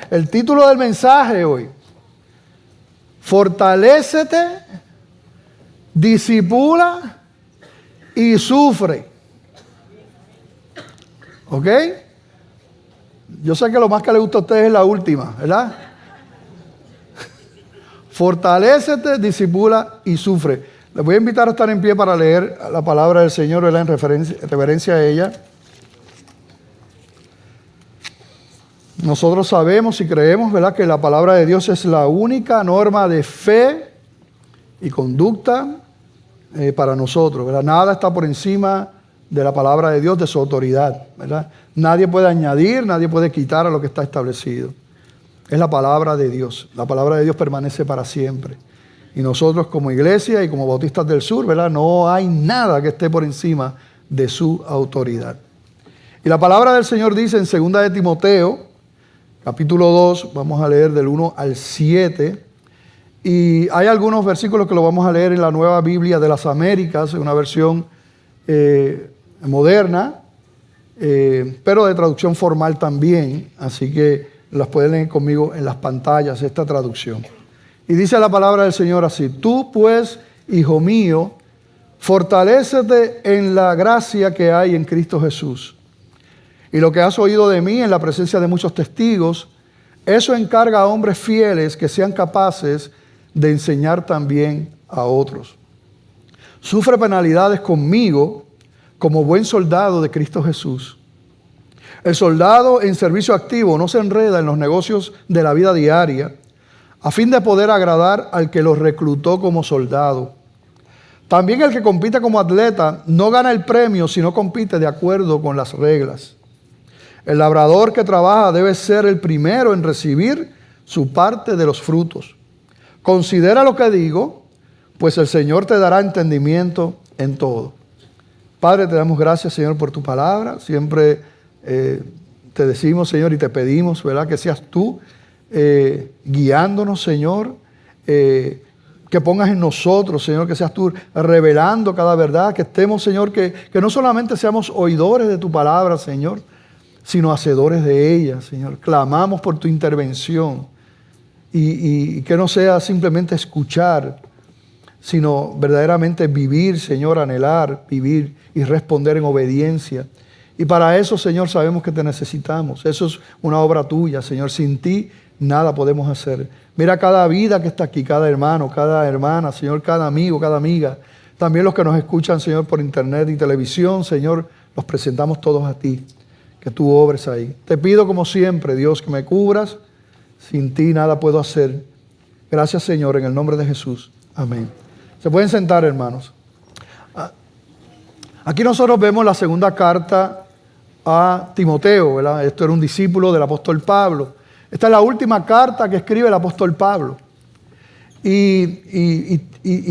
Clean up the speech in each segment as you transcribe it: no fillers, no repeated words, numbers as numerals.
El título del mensaje hoy: fortalécete, disipula y sufre. ¿Ok? Yo sé que lo más que le gusta a ustedes es la última, ¿verdad? Fortalécete, disipula y sufre. Les voy a invitar a estar en pie para leer la palabra del Señor, ¿verdad? En reverencia a ella. Nosotros sabemos y creemos, ¿verdad?, que la palabra de Dios es la única norma de fe y conducta para nosotros, ¿verdad? Nada está por encima de la palabra de Dios, de su autoridad, ¿verdad? Nadie puede añadir, nadie puede quitar a lo que está establecido. Es la palabra de Dios. La palabra de Dios permanece para siempre. Y nosotros como iglesia y como bautistas del sur, ¿verdad?, no hay nada que esté por encima de su autoridad. Y la palabra del Señor dice en 2 de Timoteo, capítulo 2, vamos a leer del 1 al 7. Y hay algunos versículos que lo vamos a leer en la Nueva Biblia de las Américas, una versión moderna, pero de traducción formal también. Así que las pueden leer conmigo en las pantallas, esta traducción. Y dice la palabra del Señor así: tú pues, hijo mío, fortalécete en la gracia que hay en Cristo Jesús. Y lo que has oído de mí en la presencia de muchos testigos, eso encarga a hombres fieles que sean capaces de enseñar también a otros. Sufre penalidades conmigo como buen soldado de Cristo Jesús. El soldado en servicio activo no se enreda en los negocios de la vida diaria a fin de poder agradar al que lo reclutó como soldado. También el que compite como atleta no gana el premio si no compite de acuerdo con las reglas. El labrador que trabaja debe ser el primero en recibir su parte de los frutos. Considera lo que digo, pues el Señor te dará entendimiento en todo. Padre, te damos gracias, Señor, por tu palabra. Siempre te decimos, Señor, y te pedimos, ¿verdad?, que seas tú guiándonos, Señor. Que pongas en nosotros, Señor, que seas tú revelando cada verdad. Que estemos, Señor, que no solamente seamos oidores de tu palabra, Señor, sino hacedores de ella, Señor. Clamamos por tu intervención y que no sea simplemente escuchar, sino verdaderamente vivir, Señor, anhelar, vivir y responder en obediencia. Y para eso, Señor, sabemos que te necesitamos. Eso es una obra tuya, Señor. Sin ti nada podemos hacer. Mira cada vida que está aquí, cada hermano, cada hermana, Señor, cada amigo, cada amiga. También los que nos escuchan, Señor, por internet y televisión, Señor, los presentamos todos a ti. Que tú obres ahí. Te pido como siempre, Dios, que me cubras. Sin ti nada puedo hacer. Gracias, Señor, en el nombre de Jesús. Amén. Se pueden sentar, hermanos. Aquí nosotros vemos la segunda carta a Timoteo, ¿verdad? Esto era un discípulo del apóstol Pablo. Esta es la última carta que escribe el apóstol Pablo. Y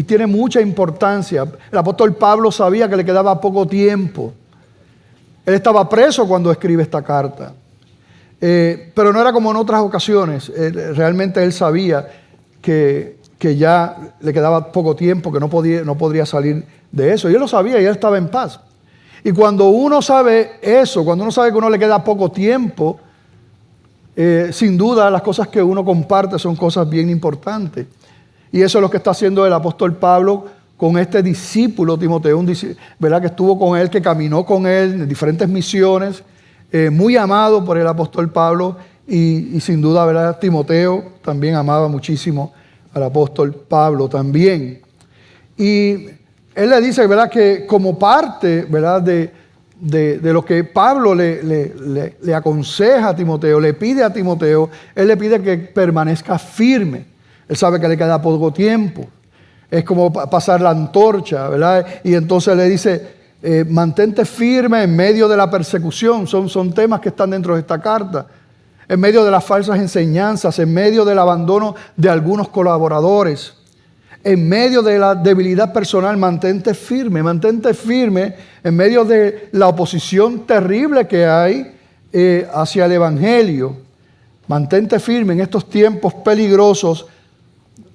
tiene mucha importancia. El apóstol Pablo sabía que le quedaba poco tiempo. Él estaba preso cuando escribe esta carta. Pero no era como en otras ocasiones. Realmente él sabía que ya le quedaba poco tiempo, que no podría salir de eso. Y él lo sabía y él estaba en paz. Y cuando uno sabe eso, cuando uno sabe que a uno le queda poco tiempo, sin duda las cosas que uno comparte son cosas bien importantes. Y eso es lo que está haciendo el apóstol Pablo con este discípulo Timoteo, ¿verdad?, que estuvo con él, que caminó con él en diferentes misiones, muy amado por el apóstol Pablo y sin duda, ¿verdad?, Timoteo también amaba muchísimo al apóstol Pablo también. Y él le dice, ¿verdad?, que como parte, ¿verdad?, de lo que Pablo le aconseja a Timoteo, le pide a Timoteo, él le pide que permanezca firme. Él sabe que le queda poco tiempo. Es como pasar la antorcha, ¿verdad? Y entonces le dice, mantente firme en medio de la persecución. Son temas que están dentro de esta carta. En medio de las falsas enseñanzas, en medio del abandono de algunos colaboradores, en medio de la debilidad personal, mantente firme en medio de la oposición terrible que hay hacia el Evangelio. Mantente firme en estos tiempos peligrosos,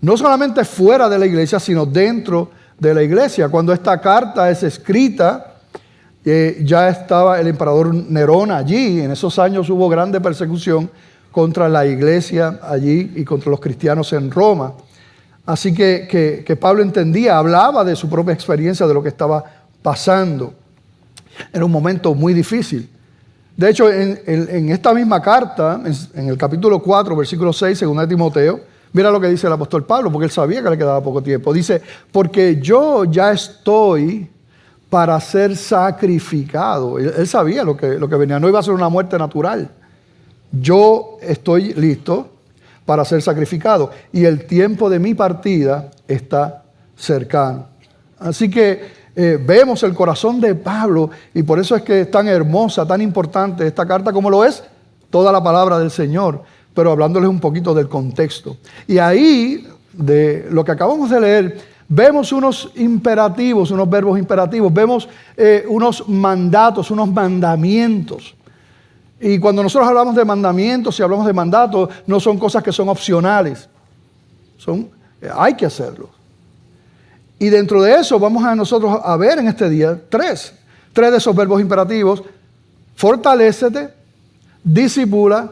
no solamente fuera de la iglesia, sino dentro de la iglesia. Cuando esta carta es escrita, ya estaba el emperador Nerón allí. En esos años hubo grande persecución contra la iglesia allí y contra los cristianos en Roma. Así que Pablo entendía, hablaba de su propia experiencia, de lo que estaba pasando. Era un momento muy difícil. De hecho, en esta misma carta, en el capítulo 4, versículo 6, según de Timoteo, mira lo que dice el apóstol Pablo, porque él sabía que le quedaba poco tiempo. Dice, porque yo ya estoy para ser sacrificado. Él sabía lo que venía, no iba a ser una muerte natural. Yo estoy listo para ser sacrificado y el tiempo de mi partida está cercano. Así que vemos el corazón de Pablo y por eso es que es tan hermosa, tan importante esta carta como lo es toda la palabra del Señor, pero hablándoles un poquito del contexto. Y ahí, de lo que acabamos de leer, vemos unos imperativos, unos verbos imperativos, vemos unos mandatos, unos mandamientos. Y cuando nosotros hablamos de mandamientos y hablamos de mandatos, no son cosas que son opcionales. Hay que hacerlo. Y dentro de eso vamos a nosotros a ver en este día tres de esos verbos imperativos. Fortalécete, disipula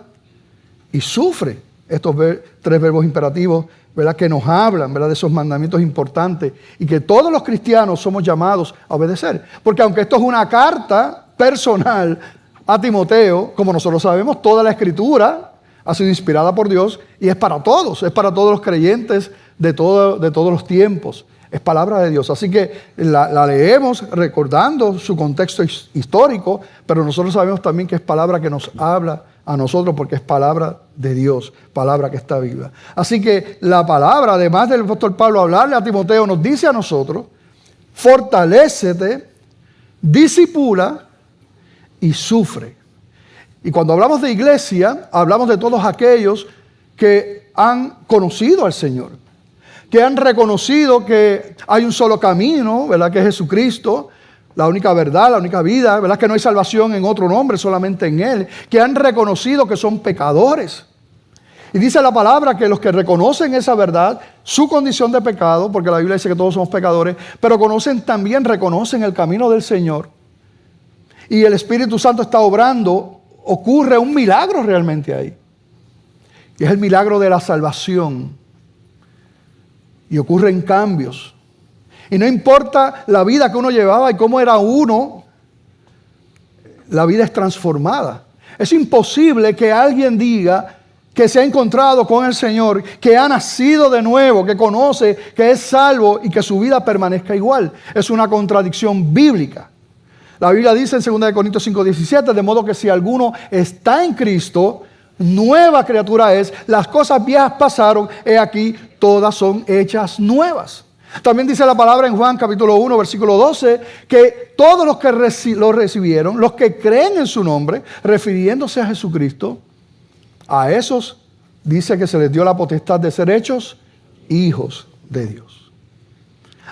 y sufre. Estos tres verbos imperativos, ¿verdad?, que nos hablan, ¿verdad?, de esos mandamientos importantes y que todos los cristianos somos llamados a obedecer. Porque aunque esto es una carta personal a Timoteo, como nosotros sabemos, toda la Escritura ha sido inspirada por Dios y es para todos los creyentes de todos los tiempos. Es palabra de Dios. Así que la leemos recordando su contexto histórico, pero nosotros sabemos también que es palabra que nos habla a nosotros porque es palabra de Dios, palabra que está viva. Así que la palabra, además del apóstol Pablo hablarle a Timoteo, nos dice a nosotros, fortalécete, disipula y sufre. Y cuando hablamos de iglesia, hablamos de todos aquellos que han conocido al Señor, que han reconocido que hay un solo camino, ¿verdad?, que es Jesucristo, la única verdad, la única vida, ¿verdad?, que no hay salvación en otro nombre, solamente en Él, que han reconocido que son pecadores. Y dice la palabra que los que reconocen esa verdad, su condición de pecado, porque la Biblia dice que todos somos pecadores, pero reconocen el camino del Señor. Y el Espíritu Santo está obrando, ocurre un milagro realmente ahí. Y es el milagro de la salvación. Y ocurren cambios. Y no importa la vida que uno llevaba y cómo era uno, la vida es transformada. Es imposible que alguien diga que se ha encontrado con el Señor, que ha nacido de nuevo, que conoce, que es salvo y que su vida permanezca igual. Es una contradicción bíblica. La Biblia dice en 2 Corintios 5:17, de modo que si alguno está en Cristo, nueva criatura es, las cosas viejas pasaron, he aquí, todas son hechas nuevas. También dice la palabra en Juan capítulo 1, versículo 12, que todos los que lo recibieron, los que creen en su nombre, refiriéndose a Jesucristo, a esos dice que se les dio la potestad de ser hechos hijos de Dios.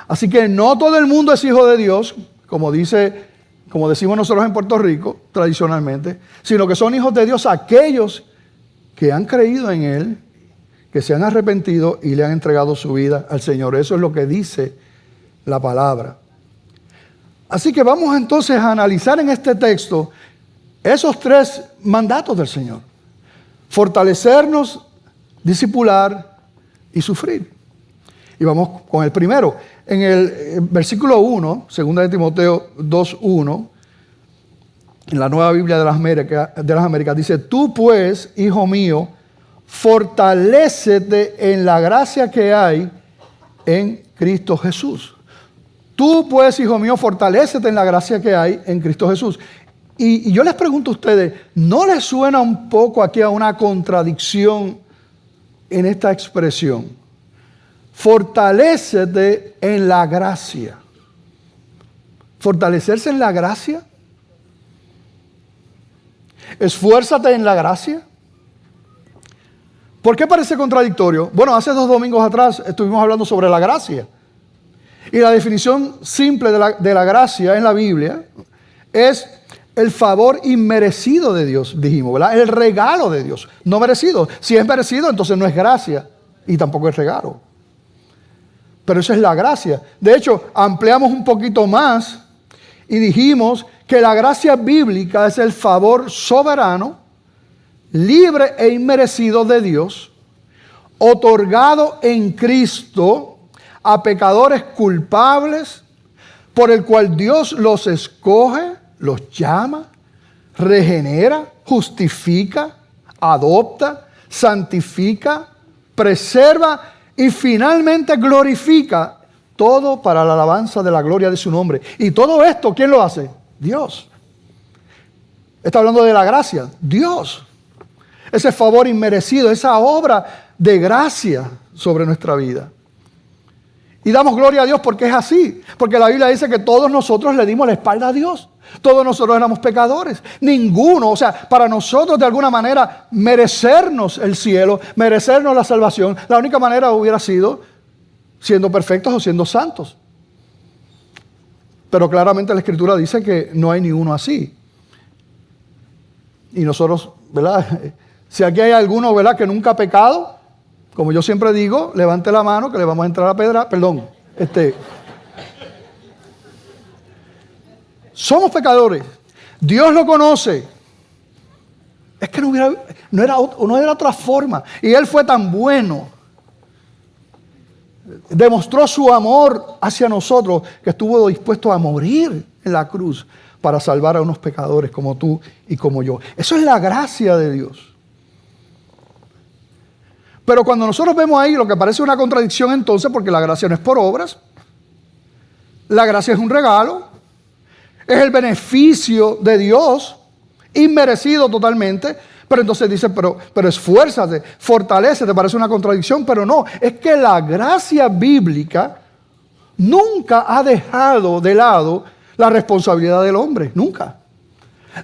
Así que no todo el mundo es hijo de Dios, como decimos nosotros en Puerto Rico tradicionalmente, sino que son hijos de Dios aquellos que han creído en Él, que se han arrepentido y le han entregado su vida al Señor. Eso es lo que dice la palabra. Así que vamos entonces a analizar en este texto esos tres mandatos del Señor. Fortalecernos, discipular y sufrir. Y vamos con el primero. En el versículo 1, 2 de Timoteo 2:1, en la Nueva Biblia de las Américas, dice, tú pues, hijo mío, fortalécete en la gracia que hay en Cristo Jesús. Tú pues, hijo mío, fortalécete en la gracia que hay en Cristo Jesús. Y yo les pregunto a ustedes, ¿no les suena un poco aquí a una contradicción en esta expresión? Fortalécete en la gracia. Fortalecerse en la gracia. Esfuérzate en la gracia. ¿Por qué parece contradictorio? Bueno, hace 2 domingos atrás estuvimos hablando sobre la gracia. Y la definición simple de la gracia en la Biblia es el favor inmerecido de Dios, dijimos, ¿verdad? El regalo de Dios, no merecido. Si es merecido, entonces no es gracia y tampoco es regalo. Pero esa es la gracia. De hecho, ampliamos un poquito más y dijimos que la gracia bíblica es el favor soberano, libre e inmerecido de Dios, otorgado en Cristo a pecadores culpables, por el cual Dios los escoge, los llama, regenera, justifica, adopta, santifica, preserva y finalmente glorifica, todo para la alabanza de la gloria de su nombre. Y todo esto, ¿quién lo hace? Dios. Está hablando de la gracia, Dios. Ese favor inmerecido, esa obra de gracia sobre nuestra vida. Y damos gloria a Dios porque es así. Porque la Biblia dice que todos nosotros le dimos la espalda a Dios. Todos nosotros éramos pecadores. Ninguno, o sea, para nosotros de alguna manera merecernos el cielo, merecernos la salvación, la única manera hubiera sido siendo perfectos o siendo santos. Pero claramente la Escritura dice que no hay ninguno así. Y nosotros, ¿verdad? Si aquí hay alguno, ¿verdad?, que nunca ha pecado, como yo siempre digo, levante la mano que le vamos a entrar a pedra. Perdón, somos pecadores. Dios lo conoce. Es que no era otra forma. Y Él fue tan bueno. Demostró su amor hacia nosotros que estuvo dispuesto a morir en la cruz para salvar a unos pecadores como tú y como yo. Eso es la gracia de Dios. Pero cuando nosotros vemos ahí lo que parece una contradicción entonces, porque la gracia no es por obras, la gracia es un regalo, es el beneficio de Dios, inmerecido totalmente, pero entonces dice, pero esfuérzate, fortalécete, parece una contradicción, pero no, es que la gracia bíblica nunca ha dejado de lado la responsabilidad del hombre, nunca.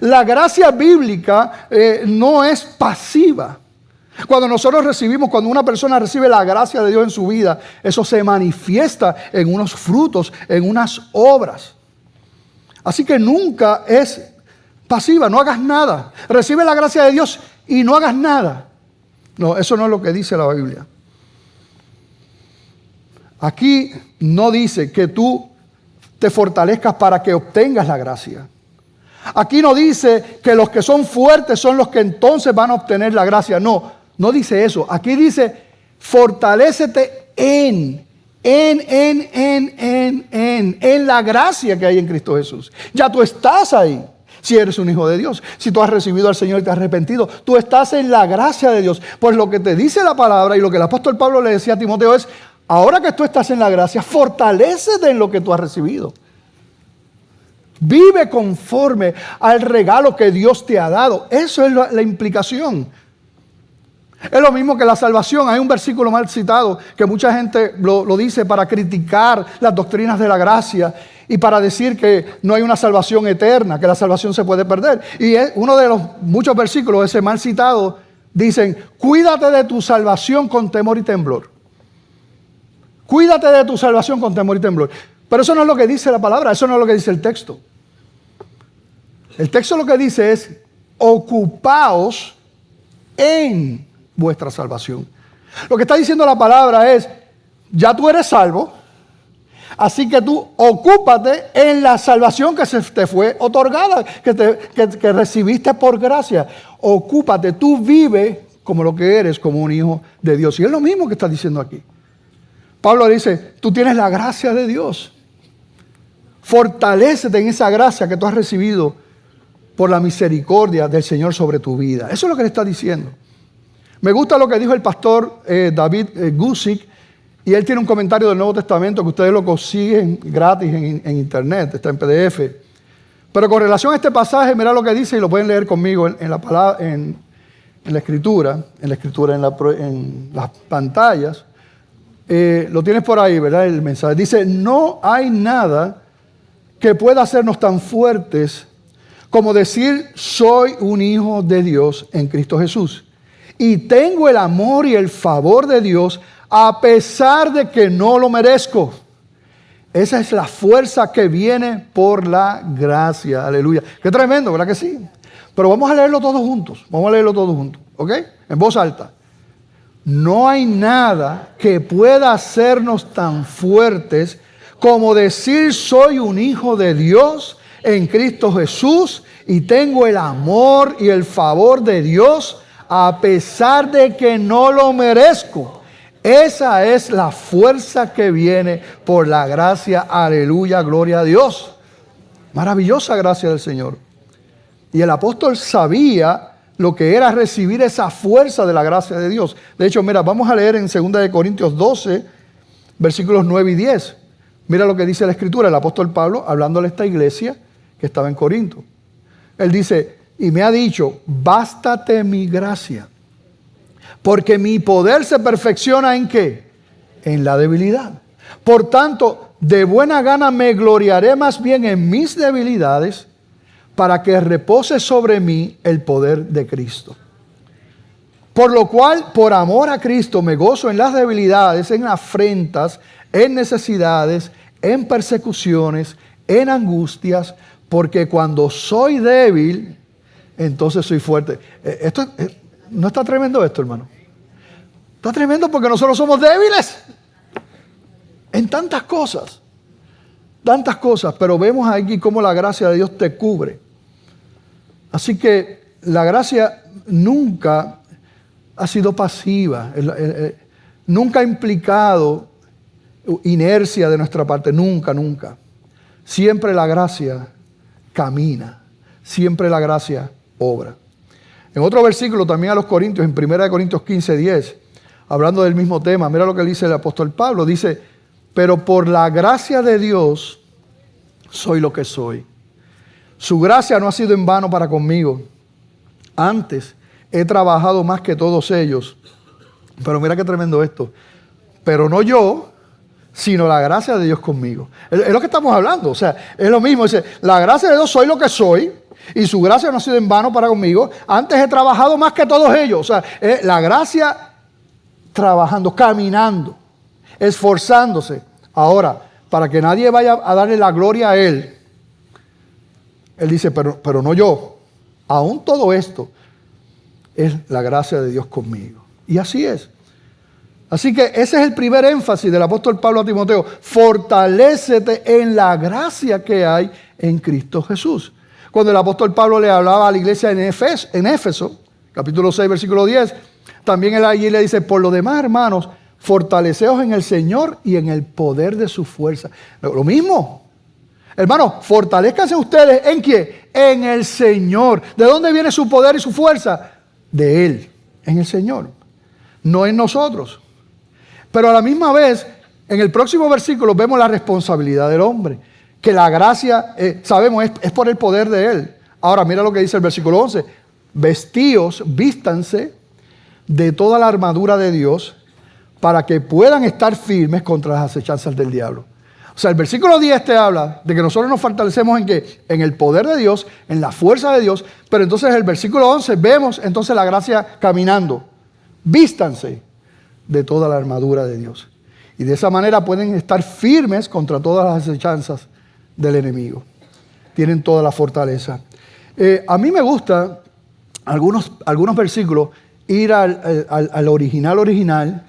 La gracia bíblica no es pasiva. Cuando una persona recibe la gracia de Dios en su vida, eso se manifiesta en unos frutos, en unas obras. Así que nunca es pasiva, no hagas nada. Recibe la gracia de Dios y no hagas nada. No, eso no es lo que dice la Biblia. Aquí no dice que tú te fortalezcas para que obtengas la gracia. Aquí no dice que los que son fuertes son los que entonces van a obtener la gracia. No dice eso. Aquí dice, fortalécete en la gracia que hay en Cristo Jesús. Ya tú estás ahí. Si eres un hijo de Dios, si tú has recibido al Señor y te has arrepentido, tú estás en la gracia de Dios. Pues lo que te dice la palabra y lo que el apóstol Pablo le decía a Timoteo es, ahora que tú estás en la gracia, fortalécete en lo que tú has recibido. Vive conforme al regalo que Dios te ha dado. Eso es la implicación. Es lo mismo que la salvación. Hay un versículo mal citado que mucha gente lo dice para criticar las doctrinas de la gracia y para decir que no hay una salvación eterna, que la salvación se puede perder. Y uno de los muchos versículos, ese mal citado, dicen, cuídate de tu salvación con temor y temblor. Cuídate de tu salvación con temor y temblor. Pero eso no es lo que dice la palabra, eso no es lo que dice el texto. El texto lo que dice es, ocupaos en vuestra salvación. Lo que está diciendo la palabra es, ya tú eres salvo, así que tú ocúpate en la salvación que se te fue otorgada, que recibiste por gracia. Ocúpate, tú vive como lo que eres, como un hijo de Dios. Y es lo mismo que está diciendo aquí. Pablo dice, tú tienes la gracia de Dios. Fortalécete en esa gracia que tú has recibido por la misericordia del Señor sobre tu vida. Eso es lo que le está diciendo. Me gusta lo que dijo el pastor David Guzik, y él tiene un comentario del Nuevo Testamento que ustedes lo consiguen gratis en internet, está en PDF. Pero con relación a este pasaje, mira lo que dice y lo pueden leer conmigo en la escritura, en las pantallas. Lo tienes por ahí, ¿verdad? El mensaje dice, no hay nada que pueda hacernos tan fuertes como decir, soy un hijo de Dios en Cristo Jesús. Y tengo el amor y el favor de Dios a pesar de que no lo merezco. Esa es la fuerza que viene por la gracia. Aleluya. Qué tremendo, ¿verdad que sí? Pero vamos a leerlo todos juntos. Vamos a leerlo todos juntos, ¿ok? En voz alta. No hay nada que pueda hacernos tan fuertes como decir soy un hijo de Dios en Cristo Jesús y tengo el amor y el favor de Dios a pesar de que no lo merezco. Esa es la fuerza que viene por la gracia. Aleluya, gloria a Dios. Maravillosa gracia del Señor. Y el apóstol sabía lo que era recibir esa fuerza de la gracia de Dios. De hecho, mira, vamos a leer en 2 Corintios 12, versículos 9 y 10. Mira lo que dice la Escritura, el apóstol Pablo, hablándole a esta iglesia que estaba en Corinto. Él dice, y me ha dicho, bástate mi gracia, porque mi poder se perfecciona ¿en qué? En la debilidad. Por tanto, de buena gana me gloriaré más bien en mis debilidades, para que repose sobre mí el poder de Cristo. Por lo cual, por amor a Cristo, me gozo en las debilidades, en afrentas, en necesidades, en persecuciones, en angustias, porque cuando soy débil, entonces soy fuerte. ¿No está tremendo esto, hermano? Está tremendo porque nosotros somos débiles en tantas cosas, pero vemos aquí cómo la gracia de Dios te cubre. Así que la gracia nunca ha sido pasiva, nunca ha implicado inercia de nuestra parte, nunca. Siempre la gracia camina, siempre la gracia obra. En otro versículo también a los Corintios, en 1 Corintios 15, 10, hablando del mismo tema, mira lo que dice el apóstol Pablo, dice, pero por la gracia de Dios soy lo que soy. Su gracia no ha sido en vano para conmigo. Antes he trabajado más que todos ellos. Pero mira qué tremendo esto. Pero no yo, sino la gracia de Dios conmigo. Es lo que estamos hablando. O sea, es lo mismo. Dice, la gracia de Dios soy lo que soy. Y su gracia no ha sido en vano para conmigo. Antes he trabajado más que todos ellos. O sea, la gracia trabajando, caminando, esforzándose. Ahora, para que nadie vaya a darle la gloria a Él, Él dice, pero no yo. Aún todo esto es la gracia de Dios conmigo. Y así es. Así que ese es el primer énfasis del apóstol Pablo a Timoteo. Fortalécete en la gracia que hay en Cristo Jesús. Cuando el apóstol Pablo le hablaba a la iglesia en Éfeso, capítulo 6, versículo 10, también él allí le dice, por lo demás, hermanos, fortaleceos en el Señor y en el poder de su fuerza. Lo mismo. Hermanos, fortalezcanse ustedes ¿en qué? En el Señor. ¿De dónde viene su poder y su fuerza? De Él, en el Señor. No en nosotros. Pero a la misma vez, en el próximo versículo vemos la responsabilidad del hombre. Que la gracia, sabemos, es por el poder de Él. Ahora, mira lo que dice el versículo 11. Vístanse de toda la armadura de Dios para que puedan estar firmes contra las acechanzas del diablo. O sea, el versículo 10 te habla de que nosotros nos fortalecemos ¿en qué? En el poder de Dios, en la fuerza de Dios. Pero entonces el versículo 11 vemos entonces la gracia caminando. Vístanse de toda la armadura de Dios. Y de esa manera pueden estar firmes contra todas las acechanzas del enemigo. Tienen toda la fortaleza. A mí me gusta algunos versículos ir al original.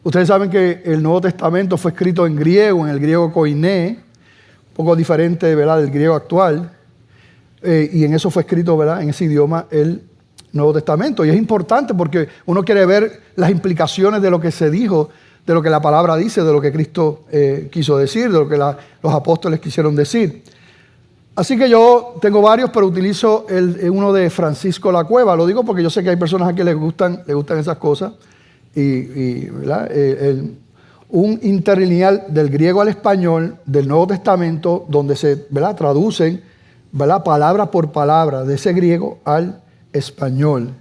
Ustedes saben que el Nuevo Testamento fue escrito en griego, en el griego koiné, un poco diferente, ¿verdad?, del griego actual. Y en eso fue escrito, ¿verdad?, en ese idioma el Nuevo Testamento. Y es importante porque uno quiere ver las implicaciones de lo que se dijo, de lo que la palabra dice, de lo que Cristo quiso decir, de lo que los apóstoles quisieron decir. Así que yo tengo varios, pero utilizo uno de Francisco La Cueva. Lo digo porque yo sé que hay personas a que les gustan esas cosas. ¿Verdad? Un interlineal del griego al español del Nuevo Testamento, donde se, ¿verdad?, traducen, ¿verdad?, palabra por palabra de ese griego al español.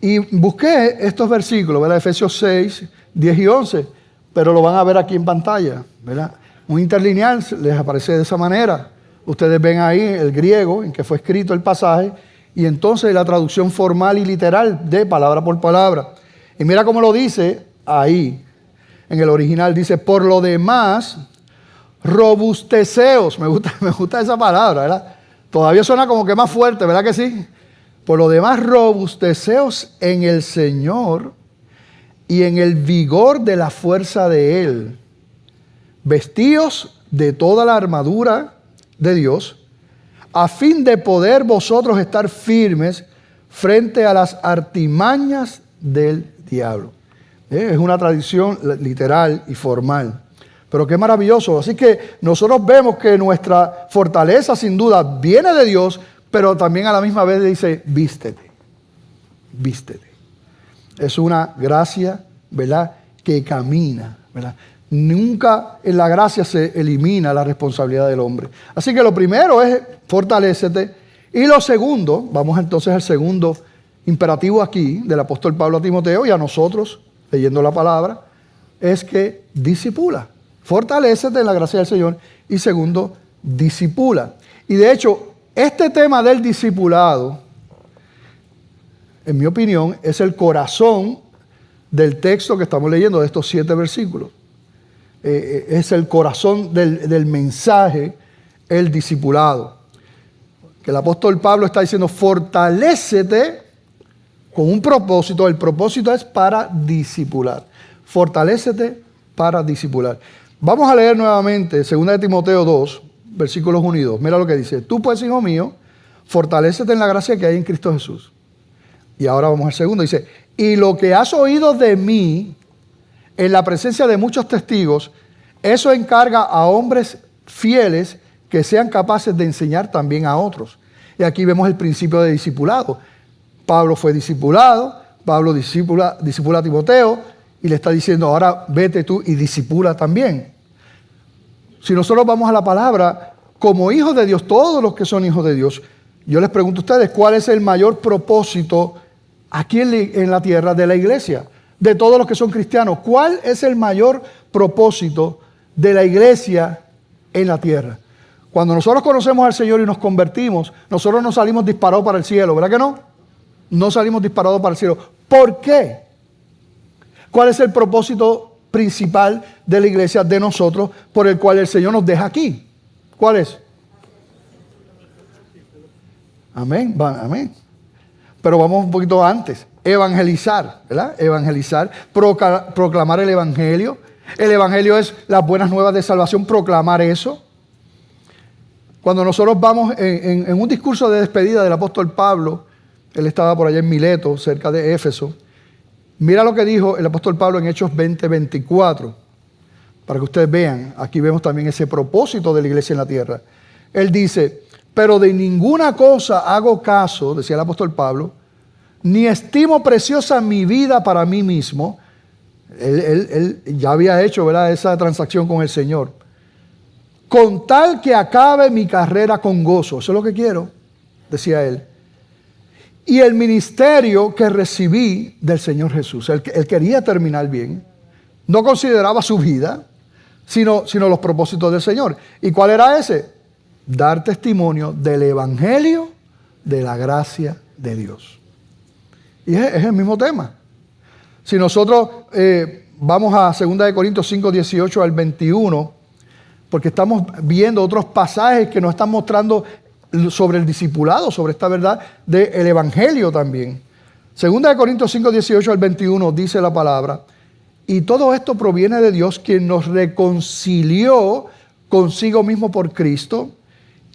Y busqué estos versículos, ¿verdad?, Efesios 6, 10 y 11, pero lo van a ver aquí en pantalla, ¿verdad? Un interlineal les aparece de esa manera. Ustedes ven ahí el griego en que fue escrito el pasaje y entonces la traducción formal y literal de palabra por palabra. Y mira cómo lo dice ahí, en el original, dice, por lo demás, robusteceos. Me gusta esa palabra, ¿verdad? Todavía suena como que más fuerte, ¿verdad que sí? Por lo demás, robusteceos en el Señor y en el vigor de la fuerza de Él. Vestíos de toda la armadura de Dios, a fin de poder vosotros estar firmes frente a las artimañas del diablo. Es una tradición literal y formal. Pero qué maravilloso. Así que nosotros vemos que nuestra fortaleza sin duda viene de Dios, pero también a la misma vez dice, vístete, vístete. Es una gracia, ¿verdad?, que camina, ¿verdad? Nunca en la gracia se elimina la responsabilidad del hombre. Así que lo primero es fortalécete. Y lo segundo, vamos entonces al segundo imperativo aquí del apóstol Pablo a Timoteo y a nosotros, leyendo la palabra, es que disipula. Fortalécete en la gracia del Señor. Y segundo, disipula. Y de hecho, este tema del discipulado, en mi opinión, es el corazón del texto que estamos leyendo, de estos 7 versículos. Es el corazón del mensaje, el discipulado. Que el apóstol Pablo está diciendo, fortalécete con un propósito. El propósito es para discipular. Fortalécete para discipular. Vamos a leer nuevamente 2 de Timoteo 2, versículos 1 y 2. Mira lo que dice. Tú pues, hijo mío, fortalécete en la gracia que hay en Cristo Jesús. Y ahora vamos al segundo. Dice, y lo que has oído de mí en la presencia de muchos testigos, eso encarga a hombres fieles que sean capaces de enseñar también a otros. Y aquí vemos el principio de discipulado. Pablo fue discipulado, Pablo discipula a Timoteo y le está diciendo, ahora vete tú y discipula también. Si nosotros vamos a la palabra, como hijos de Dios, todos los que son hijos de Dios, yo les pregunto a ustedes, ¿cuál es el mayor propósito aquí en la tierra de la iglesia? De todos los que son cristianos, ¿cuál es el mayor propósito de la iglesia en la tierra? Cuando nosotros conocemos al Señor y nos convertimos, nosotros no salimos disparados para el cielo, ¿verdad que no? No salimos disparados para el cielo. ¿Por qué? ¿Cuál es el propósito principal de la iglesia, de nosotros, por el cual el Señor nos deja aquí? ¿Cuál es? Amén, amén. Pero vamos un poquito antes. Evangelizar, ¿verdad? Evangelizar, proclamar el Evangelio. El Evangelio es las buenas nuevas de salvación, proclamar eso. Cuando nosotros vamos en un discurso de despedida del apóstol Pablo, él estaba por allá en Mileto, cerca de Éfeso. Mira lo que dijo el apóstol Pablo en Hechos 20:24, para que ustedes vean. Aquí vemos también ese propósito de la iglesia en la tierra. Él dice, pero de ninguna cosa hago caso, decía el apóstol Pablo, ni estimo preciosa mi vida para mí mismo. Él ya había hecho, ¿verdad?, esa transacción con el Señor. Con tal que acabe mi carrera con gozo. Eso es lo que quiero, decía él. Y el ministerio que recibí del Señor Jesús. Él quería terminar bien. No consideraba su vida, sino los propósitos del Señor. ¿Y cuál era ese? Dar testimonio del Evangelio de la gracia de Dios. Y es el mismo tema. Si nosotros vamos a 2 de Corintios 5, 18 al 21, porque estamos viendo otros pasajes que nos están mostrando sobre el discipulado, sobre esta verdad del Evangelio también. 2 de Corintios 5, 18 al 21 dice la palabra, y todo esto proviene de Dios, quien nos reconcilió consigo mismo por Cristo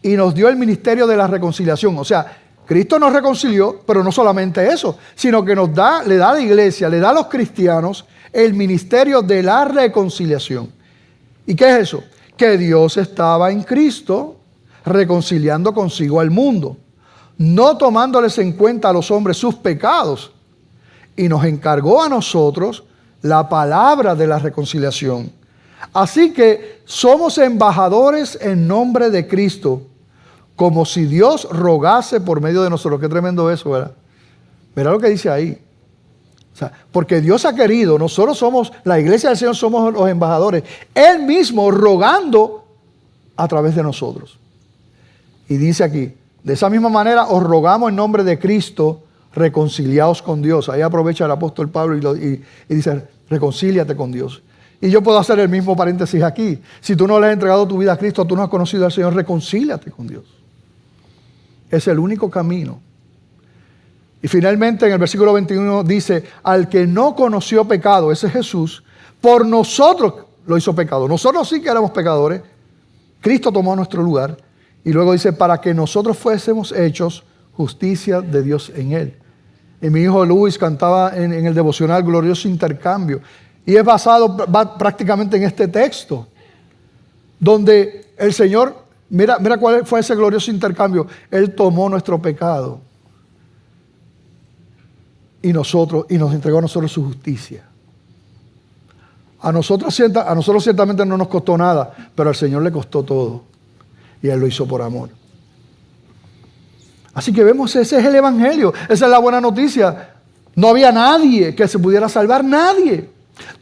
y nos dio el ministerio de la reconciliación. O sea, Cristo nos reconcilió, pero no solamente eso, sino que le da a la iglesia, le da a los cristianos el ministerio de la reconciliación. ¿Y qué es eso? Que Dios estaba en Cristo reconciliando consigo al mundo, no tomándoles en cuenta a los hombres sus pecados, y nos encargó a nosotros la palabra de la reconciliación. Así que somos embajadores en nombre de Cristo, como si Dios rogase por medio de nosotros. Qué tremendo eso, ¿verdad? Mira lo que dice ahí. O sea, porque Dios ha querido, nosotros somos, la iglesia del Señor somos los embajadores, Él mismo rogando a través de nosotros. Y dice aquí, de esa misma manera os rogamos en nombre de Cristo, reconciliaos con Dios. Ahí aprovecha el apóstol Pablo y dice, reconcíliate con Dios. Y yo puedo hacer el mismo paréntesis aquí. Si tú no le has entregado tu vida a Cristo, tú no has conocido al Señor, reconcíliate con Dios. Es el único camino. Y finalmente en el versículo 21 dice, al que no conoció pecado, ese es Jesús, por nosotros lo hizo pecado. Nosotros sí que éramos pecadores. Cristo tomó nuestro lugar. Y luego dice, para que nosotros fuésemos hechos justicia de Dios en Él. Y mi hijo Luis cantaba en el devocional Glorioso Intercambio. Y es basado prácticamente en este texto, donde el Señor, mira cuál fue ese glorioso intercambio. Él tomó nuestro pecado y nos entregó a nosotros su justicia. A nosotros ciertamente no nos costó nada, pero al Señor le costó todo. Y Él lo hizo por amor. Así que vemos, ese es el Evangelio. Esa es la buena noticia. No había nadie que se pudiera salvar, nadie.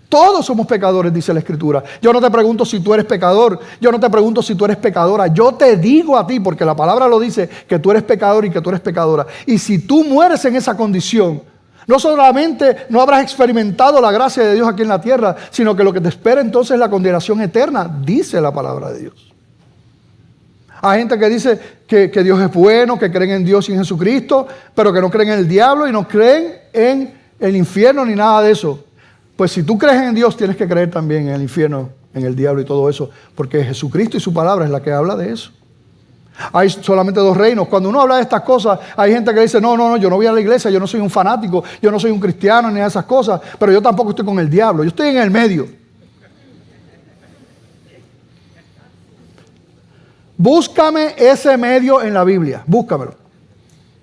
Todos somos pecadores, dice la Escritura. Yo no te pregunto si tú eres pecador. Yo no te pregunto si tú eres pecadora. Yo te digo a ti, porque la palabra lo dice, que tú eres pecador y que tú eres pecadora. Y si tú mueres en esa condición, no solamente no habrás experimentado la gracia de Dios aquí en la tierra, sino que lo que te espera entonces es la condenación eterna, dice la palabra de Dios. Hay gente que dice que Dios es bueno, que creen en Dios y en Jesucristo, pero que no creen en el diablo y no creen en el infierno ni nada de eso. Pues si tú crees en Dios, tienes que creer también en el infierno, en el diablo y todo eso, porque Jesucristo y su palabra es la que habla de eso. Hay solamente dos reinos. Cuando uno habla de estas cosas, hay gente que dice, no, yo no voy a la iglesia, yo no soy un fanático, yo no soy un cristiano ni esas cosas, pero yo tampoco estoy con el diablo, yo estoy en el medio. Búscame ese medio en la Biblia, búscamelo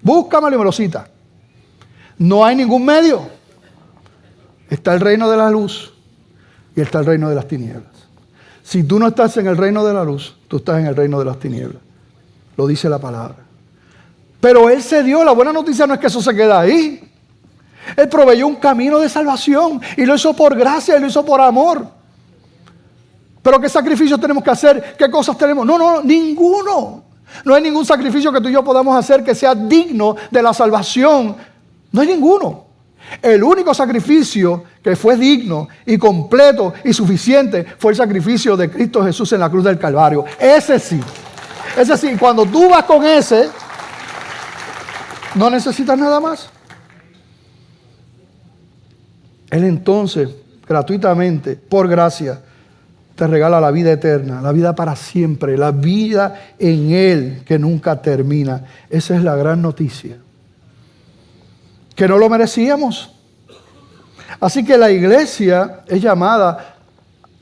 y me lo cita. No hay ningún medio. Está el reino de la luz y está el reino de las tinieblas. Si tú no estás en el reino de la luz, tú estás en el reino de las tinieblas. Lo dice la palabra. Pero Él se dio, la buena noticia no es que eso se queda ahí. Él proveyó un camino de salvación y lo hizo por gracia y lo hizo por amor. Pero ¿qué sacrificios tenemos que hacer? ¿Qué cosas tenemos? No, ninguno. No hay ningún sacrificio que tú y yo podamos hacer que sea digno de la salvación. No hay ninguno. El único sacrificio que fue digno y completo y suficiente fue el sacrificio de Cristo Jesús en la cruz del Calvario. Ese sí. Cuando tú vas con ese, no necesitas nada más. Él entonces, gratuitamente, por gracia, te regala la vida eterna, la vida para siempre, la vida en Él que nunca termina. Esa es la gran noticia. Que no lo merecíamos. Así que la iglesia es llamada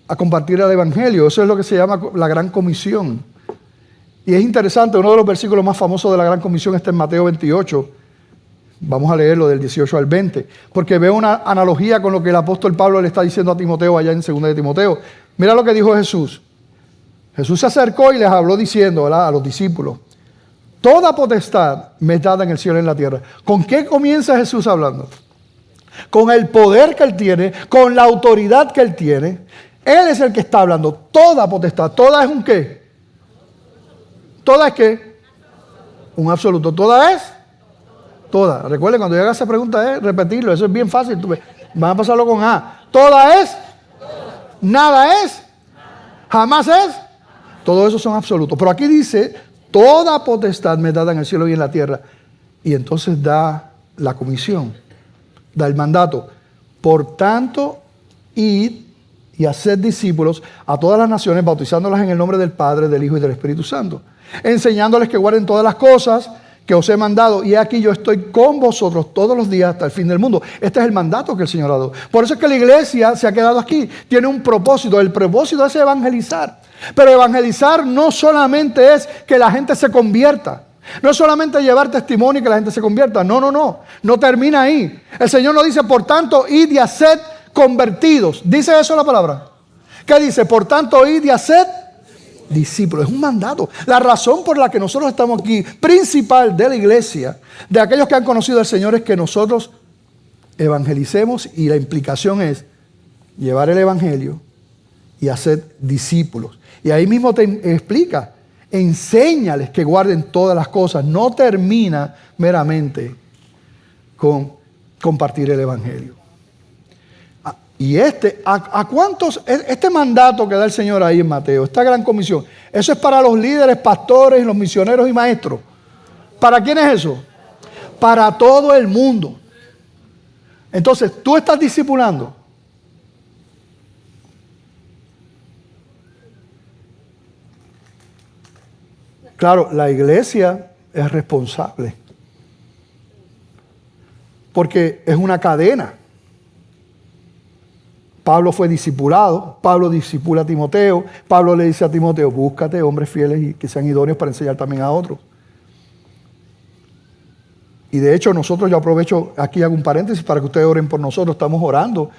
a compartir el Evangelio. Eso es lo que se llama la Gran Comisión. Y es interesante, uno de los versículos más famosos de la Gran Comisión está en Mateo 28. Vamos a leerlo del 18 al 20, porque veo una analogía con lo que el apóstol Pablo le está diciendo a Timoteo allá en 2 de Timoteo. Mira lo que dijo Jesús. Jesús se acercó y les habló diciendo, ¿verdad?, a los discípulos: toda potestad me es dada en el cielo y en la tierra. ¿Con qué comienza Jesús hablando? Con el poder que Él tiene, con la autoridad que Él tiene. Él es el que está hablando. Toda potestad. ¿Toda es un qué? ¿Toda es qué? Un absoluto. ¿Toda es? Toda. Recuerden, cuando yo haga esa pregunta es repetirlo. Eso es bien fácil. Van a pasarlo con A. ¿Toda es? ¿Nada es? ¿Jamás es? Todo eso son absolutos. Pero aquí dice: toda potestad me es dada en el cielo y en la tierra. Y entonces da la comisión, da el mandato. Por tanto, id y haced discípulos a todas las naciones, bautizándolas en el nombre del Padre, del Hijo y del Espíritu Santo, enseñándoles que guarden todas las cosas que os he mandado. Y aquí yo estoy con vosotros todos los días hasta el fin del mundo. Este es el mandato que el Señor ha dado. Por eso es que la iglesia se ha quedado aquí. Tiene un propósito. El propósito es evangelizar. Pero evangelizar no solamente es que la gente se convierta. No es solamente llevar testimonio y que la gente se convierta. No. No termina ahí. El Señor nos dice: por tanto, id y haced convertidos. ¿Dice eso la palabra? ¿Qué dice? Por tanto, id y haced discípulos. Es un mandato. La razón por la que nosotros estamos aquí, principal de la iglesia, de aquellos que han conocido al Señor, es que nosotros evangelicemos, y la implicación es llevar el evangelio y hacer discípulos. Y ahí mismo te explica: enséñales que guarden todas las cosas. No termina meramente con compartir el evangelio. Y ¿a cuántos? Este mandato que da el Señor ahí en Mateo, esta gran comisión, eso es para los líderes, pastores, los misioneros y maestros. ¿Para quién es eso? Para todo el mundo. Entonces, tú estás discipulando. Claro, la iglesia es responsable. Porque es una cadena. Pablo fue discipulado, Pablo discipula a Timoteo, Pablo le dice a Timoteo, búscate hombres fieles y que sean idóneos para enseñar también a otros. Y de hecho nosotros, yo aprovecho, aquí hago un paréntesis para que ustedes oren por nosotros, estamos orando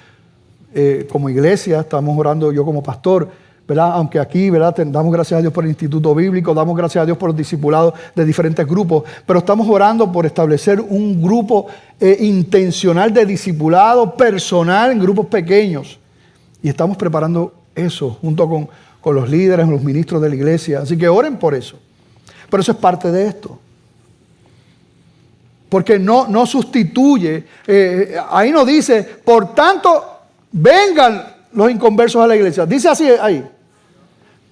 como iglesia, estamos orando yo como pastor, ¿verdad? Aunque aquí, ¿verdad? Damos gracias a Dios por el Instituto Bíblico, damos gracias a Dios por los discipulados de diferentes grupos, pero estamos orando por establecer un grupo intencional de discipulado personal en grupos pequeños. Y estamos preparando eso junto con los líderes, los ministros de la iglesia. Así que oren por eso. Pero eso es parte de esto. Porque no sustituye, ahí no dice, por tanto, vengan los inconversos a la iglesia. Dice así ahí.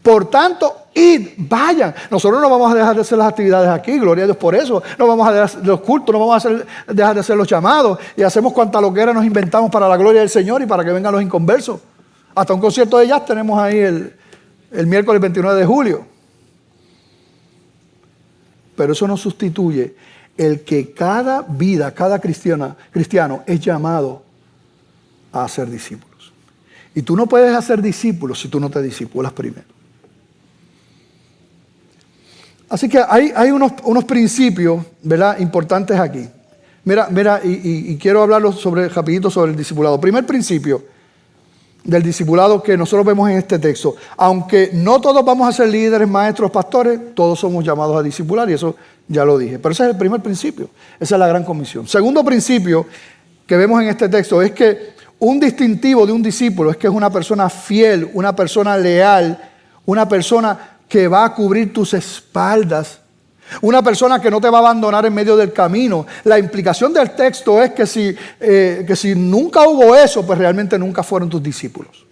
Por tanto, id, vayan. Nosotros no vamos a dejar de hacer las actividades aquí, gloria a Dios por eso. No vamos a dejar los cultos, no vamos a dejar de hacer los llamados. Y hacemos cuanta loquera nos inventamos para la gloria del Señor y para que vengan los inconversos. Hasta un concierto de jazz tenemos ahí el miércoles 29 de julio. Pero eso no sustituye el que cada vida, cada cristiano es llamado a hacer discípulos. Y tú no puedes hacer discípulos si tú no te discipulas primero. Así que hay unos principios, ¿verdad?, importantes aquí. Mira, y quiero hablarlos rapidito sobre el discipulado. Primer principio del discipulado que nosotros vemos en este texto. Aunque no todos vamos a ser líderes, maestros, pastores, todos somos llamados a discipular y eso ya lo dije. Pero ese es el primer principio. Esa es la gran comisión. Segundo principio que vemos en este texto es que un distintivo de un discípulo es que es una persona fiel, una persona leal, una persona que va a cubrir tus espaldas, una persona que no te va a abandonar en medio del camino. La implicación del texto es que si nunca hubo eso, pues realmente nunca fueron tus discípulos.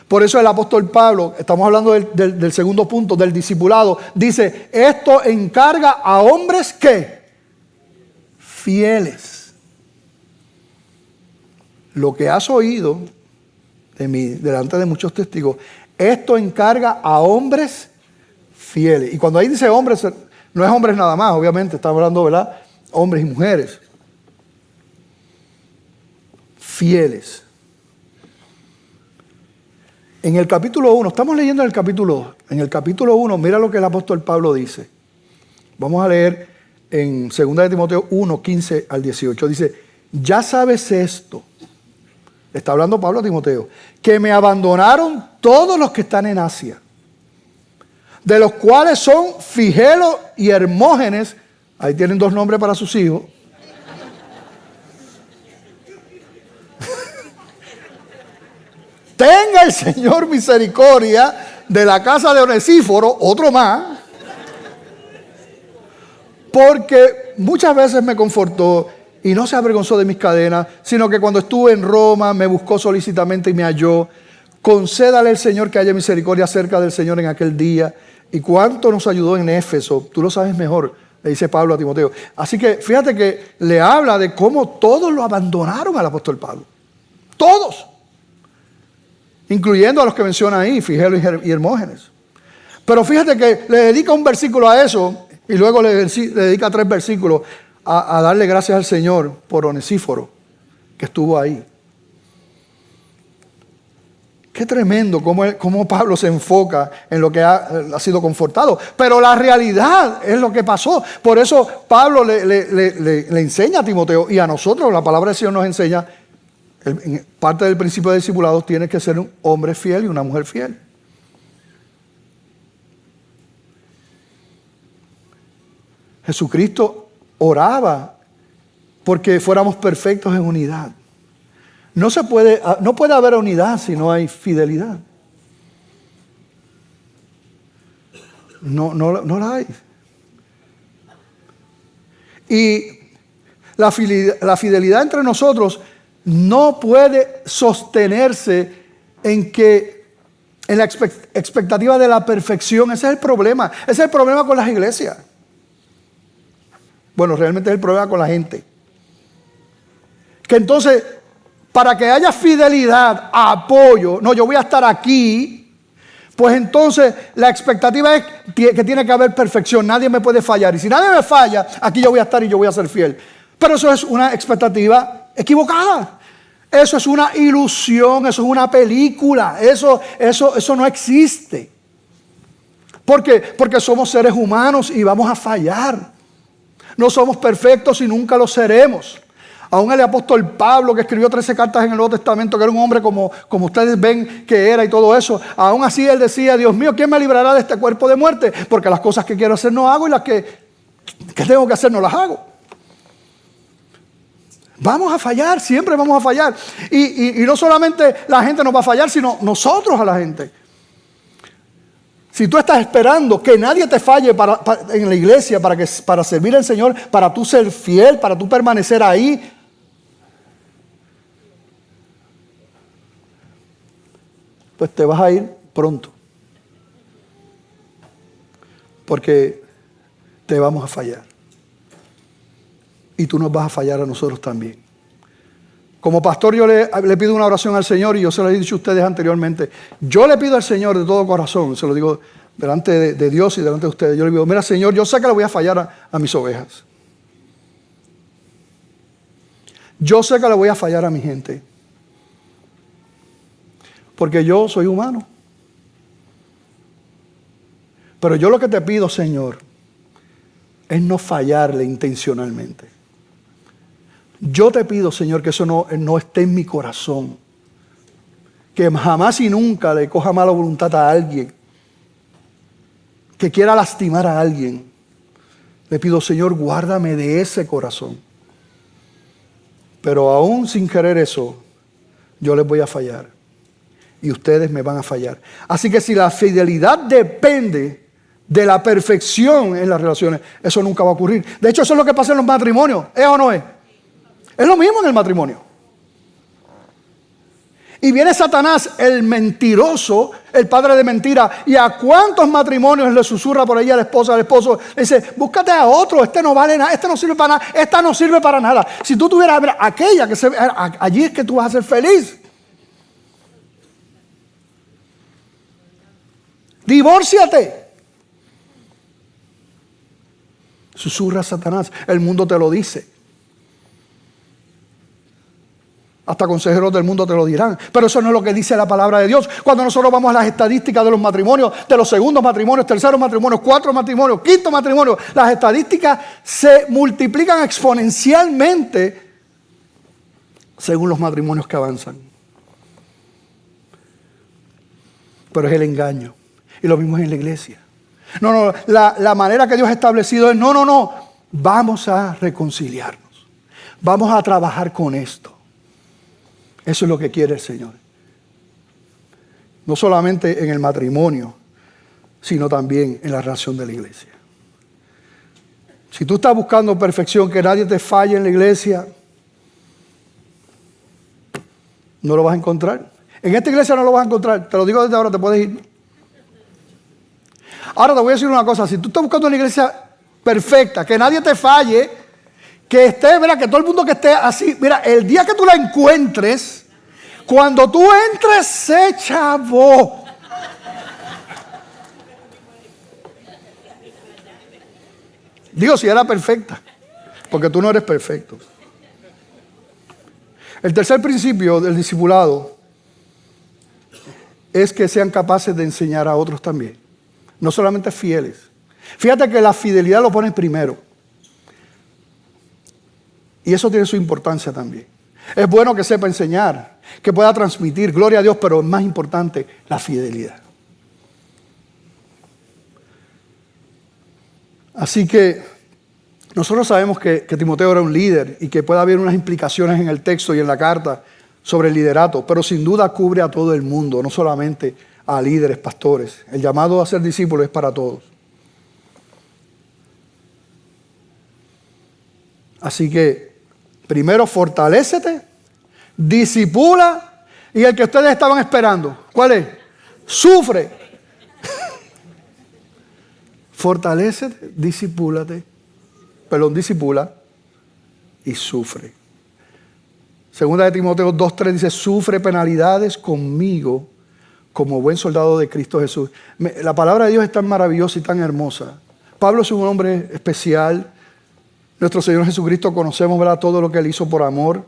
Por eso el apóstol Pablo, estamos hablando del segundo punto, del discipulado, dice, esto encarga a hombres que fieles. Lo que has oído de mí, delante de muchos testigos, esto encarga a hombres fieles. Y cuando ahí dice hombres, no es hombres nada más, obviamente, está hablando, ¿verdad? Hombres y mujeres. Fieles. En el capítulo 1, estamos leyendo en el capítulo 2. En el capítulo 1, mira lo que el apóstol Pablo dice. Vamos a leer en 2 de Timoteo 1, 15 al 18. Dice, ya sabes esto. Está hablando Pablo a Timoteo. Que me abandonaron todos los que están en Asia. De los cuales son Figelo y Hermógenes. Ahí tienen dos nombres para sus hijos. Tenga el Señor misericordia de la casa de Onesíforo, otro más. Porque muchas veces me confortó y no se avergonzó de mis cadenas, sino que cuando estuve en Roma me buscó solícitamente y me halló. Concédale al Señor que haya misericordia acerca del Señor en aquel día. Y cuánto nos ayudó en Éfeso, tú lo sabes mejor, le dice Pablo a Timoteo. Así que fíjate que le habla de cómo todos lo abandonaron al apóstol Pablo. Todos. Incluyendo a los que menciona ahí, Figelo y Hermógenes. Pero fíjate que le dedica un versículo a eso y luego le dedica 3 versículos a darle gracias al Señor por Onesíforo, que estuvo ahí. Qué tremendo cómo Pablo se enfoca en lo que ha sido confortado. Pero la realidad es lo que pasó. Por eso Pablo le enseña a Timoteo y a nosotros, la palabra del Señor nos enseña, parte del principio de discipulados tiene que ser un hombre fiel y una mujer fiel. Jesucristo oraba porque fuéramos perfectos en unidad. No puede haber unidad si no hay fidelidad. No la hay. Y la fidelidad entre nosotros no puede sostenerse en la expectativa de la perfección. Ese es el problema. Ese es el problema con las iglesias. Bueno, realmente es el problema con la gente. Que entonces, para que haya fidelidad, apoyo, no, yo voy a estar aquí, pues entonces la expectativa es que tiene que haber perfección. Nadie me puede fallar. Y si nadie me falla, aquí yo voy a estar y yo voy a ser fiel. Pero eso es una expectativa equivocada. Eso es una ilusión, eso es una película. Eso no existe. ¿Por qué? Porque somos seres humanos y vamos a fallar. No somos perfectos y nunca lo seremos. Aún el apóstol Pablo, que escribió 13 cartas en el Nuevo Testamento, que era un hombre como ustedes ven que era y todo eso, aún así él decía: Dios mío, ¿quién me librará de este cuerpo de muerte? Porque las cosas que quiero hacer no hago y las que tengo que hacer no las hago. Vamos a fallar, siempre vamos a fallar. Y no solamente la gente nos va a fallar, sino nosotros a la gente. Si tú estás esperando que nadie te falle en la iglesia para servir al Señor, para tú ser fiel, para tú permanecer ahí, pues te vas a ir pronto. Porque te vamos a fallar. Y tú nos vas a fallar a nosotros también. Como pastor yo le pido una oración al Señor, y yo se lo he dicho a ustedes anteriormente. Yo le pido al Señor de todo corazón, se lo digo delante de Dios y delante de ustedes. Yo le digo: mira, Señor, yo sé que le voy a fallar a mis ovejas. Yo sé que le voy a fallar a mi gente. Porque yo soy humano. Pero yo lo que te pido, Señor, es no fallarle intencionalmente. Yo te pido, Señor, que eso no esté en mi corazón. Que jamás y nunca le coja mala voluntad a alguien que quiera lastimar a alguien. Le pido, Señor, guárdame de ese corazón. Pero aún sin querer eso, yo les voy a fallar. Y ustedes me van a fallar. Así que si la fidelidad depende de la perfección en las relaciones, eso nunca va a ocurrir. De hecho, eso es lo que pasa en los matrimonios. ¿Es o no es? Es lo mismo en el matrimonio. Y viene Satanás, el mentiroso, el padre de mentira, y a cuántos matrimonios le susurra por ahí a la esposa, al esposo, le dice: búscate a otro, este no vale nada, este no sirve para nada, esta no sirve para nada. Si tú tuvieras aquella que allí es que tú vas a ser feliz. Divórciate. Susurra Satanás, el mundo te lo dice. Hasta consejeros del mundo te lo dirán. Pero eso no es lo que dice la palabra de Dios. Cuando nosotros vamos a las estadísticas de los matrimonios, de los segundos matrimonios, terceros matrimonios, cuartos matrimonios, quinto matrimonio, las estadísticas se multiplican exponencialmente según los matrimonios que avanzan. Pero es el engaño. Y lo mismo es en la iglesia. No, la manera que Dios ha establecido es: no, vamos a reconciliarnos. Vamos a trabajar con esto. Eso es lo que quiere el Señor. No solamente en el matrimonio, sino también en la relación de la iglesia. Si tú estás buscando perfección, que nadie te falle en la iglesia, no lo vas a encontrar. En esta iglesia no lo vas a encontrar. Te lo digo desde ahora, te puedes ir. Ahora te voy a decir una cosa. Si tú estás buscando una iglesia perfecta, que nadie te falle, que esté, mira, que todo el mundo que esté así, mira, el día que tú la encuentres, cuando tú entres, se chavó. Digo, si era perfecta, porque tú no eres perfecto. El tercer principio del discipulado es que sean capaces de enseñar a otros también, no solamente fieles. Fíjate que la fidelidad lo pone primero. Y eso tiene su importancia también. Es bueno que sepa enseñar, que pueda transmitir, gloria a Dios, pero es más importante la fidelidad. Así que nosotros sabemos que Timoteo era un líder y que puede haber unas implicaciones en el texto y en la carta sobre el liderato, pero sin duda cubre a todo el mundo, no solamente a líderes, pastores. El llamado a ser discípulos es para todos. Así que, primero fortalécete, disipula, y el que ustedes estaban esperando, ¿cuál es? Sufre. Fortalécete, disipula y sufre. Segunda de Timoteo 2:3 dice, sufre penalidades conmigo como buen soldado de Cristo Jesús. La palabra de Dios es tan maravillosa y tan hermosa. Pablo es un hombre especial. Nuestro Señor Jesucristo conocemos, ¿verdad?, todo lo que Él hizo por amor.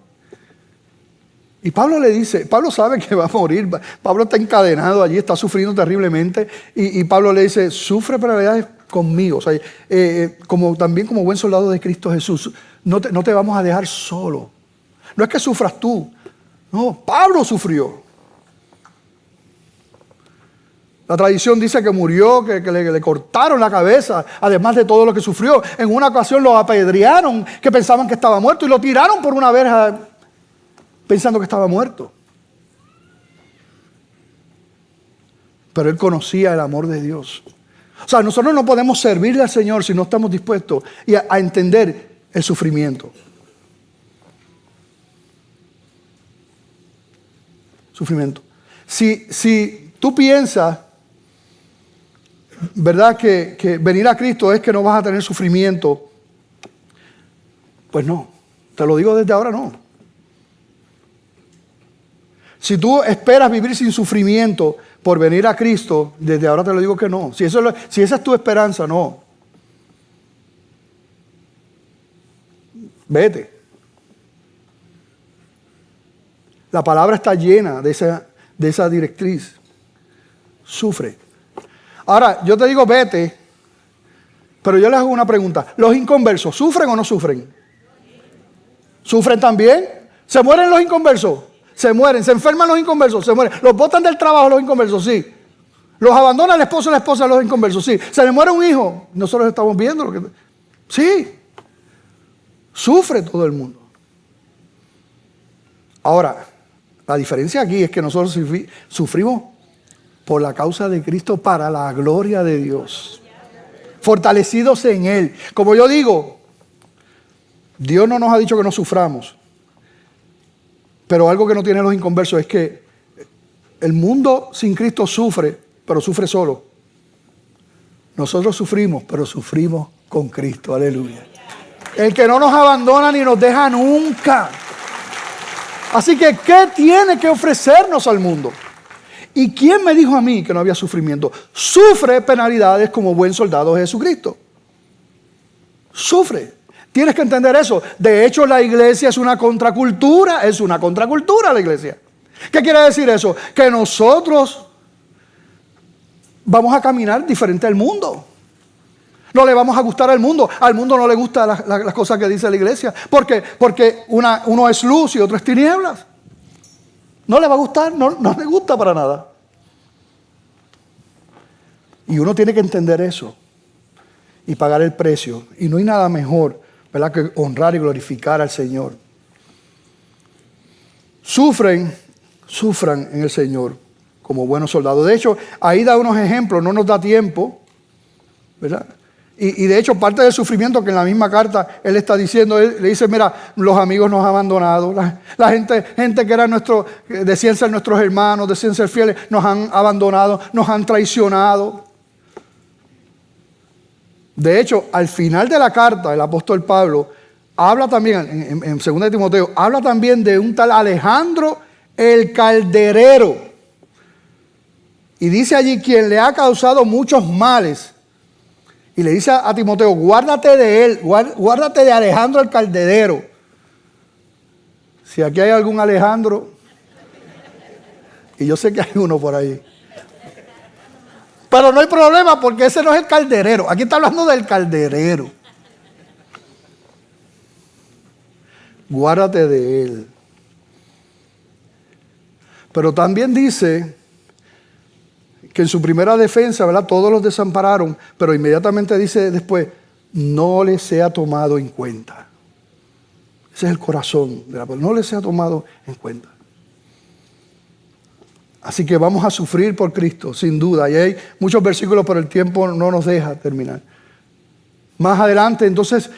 Y Pablo le dice, Pablo sabe que va a morir. Pablo está encadenado allí, está sufriendo terriblemente. Y Pablo le dice, sufre penalidades conmigo. O sea, también como buen soldado de Cristo Jesús. No te vamos a dejar solo. No es que sufras tú. No, Pablo sufrió. La tradición dice que murió, que le cortaron la cabeza, además de todo lo que sufrió. En una ocasión lo apedrearon, que pensaban que estaba muerto, y lo tiraron por una verja pensando que estaba muerto. Pero él conocía el amor de Dios. O sea, nosotros no podemos servirle al Señor si no estamos dispuestos a entender el sufrimiento. Sufrimiento. Si tú piensas, ¿verdad?, que venir a Cristo es que no vas a tener sufrimiento, pues no. Te lo digo desde ahora, no. Si tú esperas vivir sin sufrimiento por venir a Cristo, desde ahora te lo digo que no. Si esa es tu esperanza, no. Vete. La palabra está llena de esa directriz. Sufre. Ahora, yo te digo vete, pero yo les hago una pregunta. ¿Los inconversos sufren o no sufren? ¿Sufren también? ¿Se mueren los inconversos? Se mueren. ¿Se enferman los inconversos? Se mueren. ¿Los botan del trabajo los inconversos? Sí. ¿Los abandona el esposo o la esposa los inconversos? Sí. ¿Se le muere un hijo? Nosotros estamos viendo lo que... Sí. Sufre todo el mundo. Ahora, la diferencia aquí es que nosotros sufrimos por la causa de Cristo para la gloria de Dios. Fortalecidos en Él. Como yo digo, Dios no nos ha dicho que no suframos. Pero algo que no tienen los inconversos es que el mundo sin Cristo sufre, pero sufre solo. Nosotros sufrimos, pero sufrimos con Cristo. Aleluya. El que no nos abandona ni nos deja nunca. Así que, ¿qué tiene que ofrecernos al mundo? ¿Y quién me dijo a mí que no había sufrimiento? Sufre penalidades como buen soldado de Jesucristo. Sufre. Tienes que entender eso. De hecho, la iglesia es una contracultura. Es una contracultura la iglesia. ¿Qué quiere decir eso? Que nosotros vamos a caminar diferente al mundo. No le vamos a gustar al mundo. Al mundo no le gustan las cosas que dice la iglesia. Porque uno es luz y otro es tinieblas. No le va a gustar, no le gusta para nada. Y uno tiene que entender eso y pagar el precio. Y no hay nada mejor, ¿verdad?, que honrar y glorificar al Señor. Sufran en el Señor como buenos soldados. De hecho, ahí da unos ejemplos, no nos da tiempo, ¿verdad? Y de hecho, parte del sufrimiento que en la misma carta él está diciendo, él le dice, mira, los amigos nos han abandonado, la gente que era decían ser nuestros hermanos, decían ser fieles, nos han abandonado, nos han traicionado. De hecho, al final de la carta, el apóstol Pablo habla también, en 2 de Timoteo, habla también de un tal Alejandro el calderero. Y dice allí, quien le ha causado muchos males. Y le dice a Timoteo, guárdate de él, guárdate de Alejandro el calderero. Si aquí hay algún Alejandro, y yo sé que hay uno por ahí. Pero no hay problema porque ese no es el calderero. Aquí está hablando del calderero. Guárdate de él. Pero también dice que en su primera defensa, ¿verdad?, todos los desampararon, pero inmediatamente dice después, no les sea tomado en cuenta. Ese es el corazón de la palabra, no les sea tomado en cuenta. Así que vamos a sufrir por Cristo, sin duda. Y hay muchos versículos, pero el tiempo no nos deja terminar. Más adelante, entonces,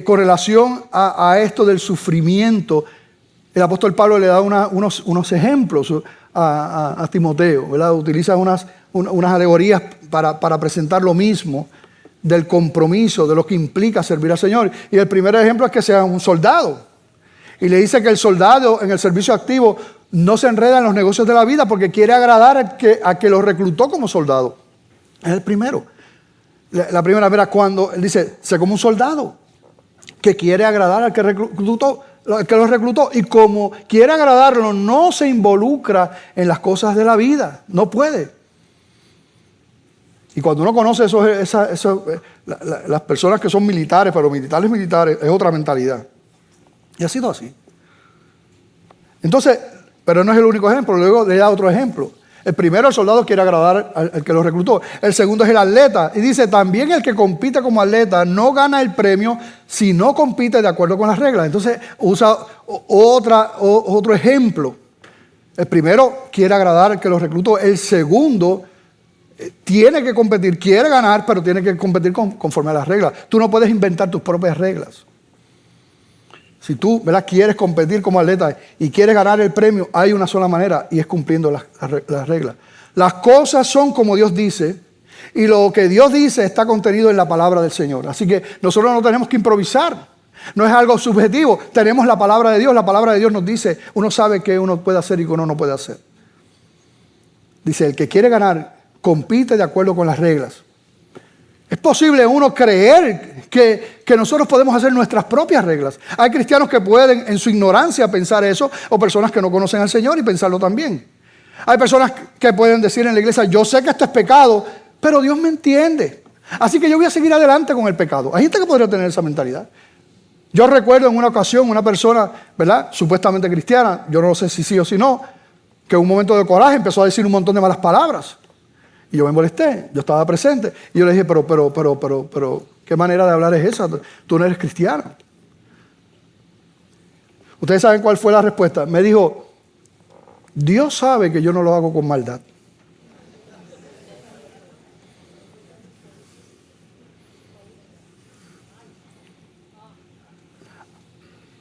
con relación a esto del sufrimiento, el apóstol Pablo le da unos ejemplos a Timoteo, ¿verdad? Utiliza unas alegorías para presentar lo mismo del compromiso, de lo que implica servir al Señor. Y el primer ejemplo es que sea un soldado. Y le dice que el soldado en el servicio activo no se enreda en los negocios de la vida porque quiere agradar a que lo reclutó como soldado. Es el primero. La primera vez cuando él dice, sé como un soldado que quiere agradar al que lo reclutó, y como quiere agradarlo, no se involucra en las cosas de la vida, no puede. Y cuando uno conoce las personas que son militares, pero militares, es otra mentalidad. Y ha sido así. Entonces, pero no es el único ejemplo, luego le da otro ejemplo. El primero, el soldado quiere agradar al que lo reclutó. El segundo es el atleta. Y dice, también el que compite como atleta no gana el premio si no compite de acuerdo con las reglas. Entonces usa otro ejemplo. El primero quiere agradar al que lo reclutó. El segundo tiene que competir, quiere ganar, pero tiene que competir conforme a las reglas. Tú no puedes inventar tus propias reglas. Si tú, ¿verdad?, quieres competir como atleta y quieres ganar el premio, hay una sola manera y es cumpliendo las reglas. Las cosas son como Dios dice y lo que Dios dice está contenido en la palabra del Señor. Así que nosotros no tenemos que improvisar. No es algo subjetivo. Tenemos la palabra de Dios. La palabra de Dios nos dice, uno sabe qué uno puede hacer y qué uno no puede hacer. Dice, el que quiere ganar, compite de acuerdo con las reglas. Es posible uno creer que nosotros podemos hacer nuestras propias reglas. Hay cristianos que pueden en su ignorancia pensar eso, o personas que no conocen al Señor y pensarlo también. Hay personas que pueden decir en la iglesia, yo sé que esto es pecado, pero Dios me entiende. Así que yo voy a seguir adelante con el pecado. Hay gente que podría tener esa mentalidad. Yo recuerdo en una ocasión una persona, ¿verdad?, supuestamente cristiana, yo no sé si sí o si no, que en un momento de coraje empezó a decir un montón de malas palabras. Y yo me molesté, yo estaba presente. Y yo le dije, pero, ¿qué manera de hablar es esa? Tú no eres cristiano. Ustedes saben cuál fue la respuesta. Me dijo, Dios sabe que yo no lo hago con maldad.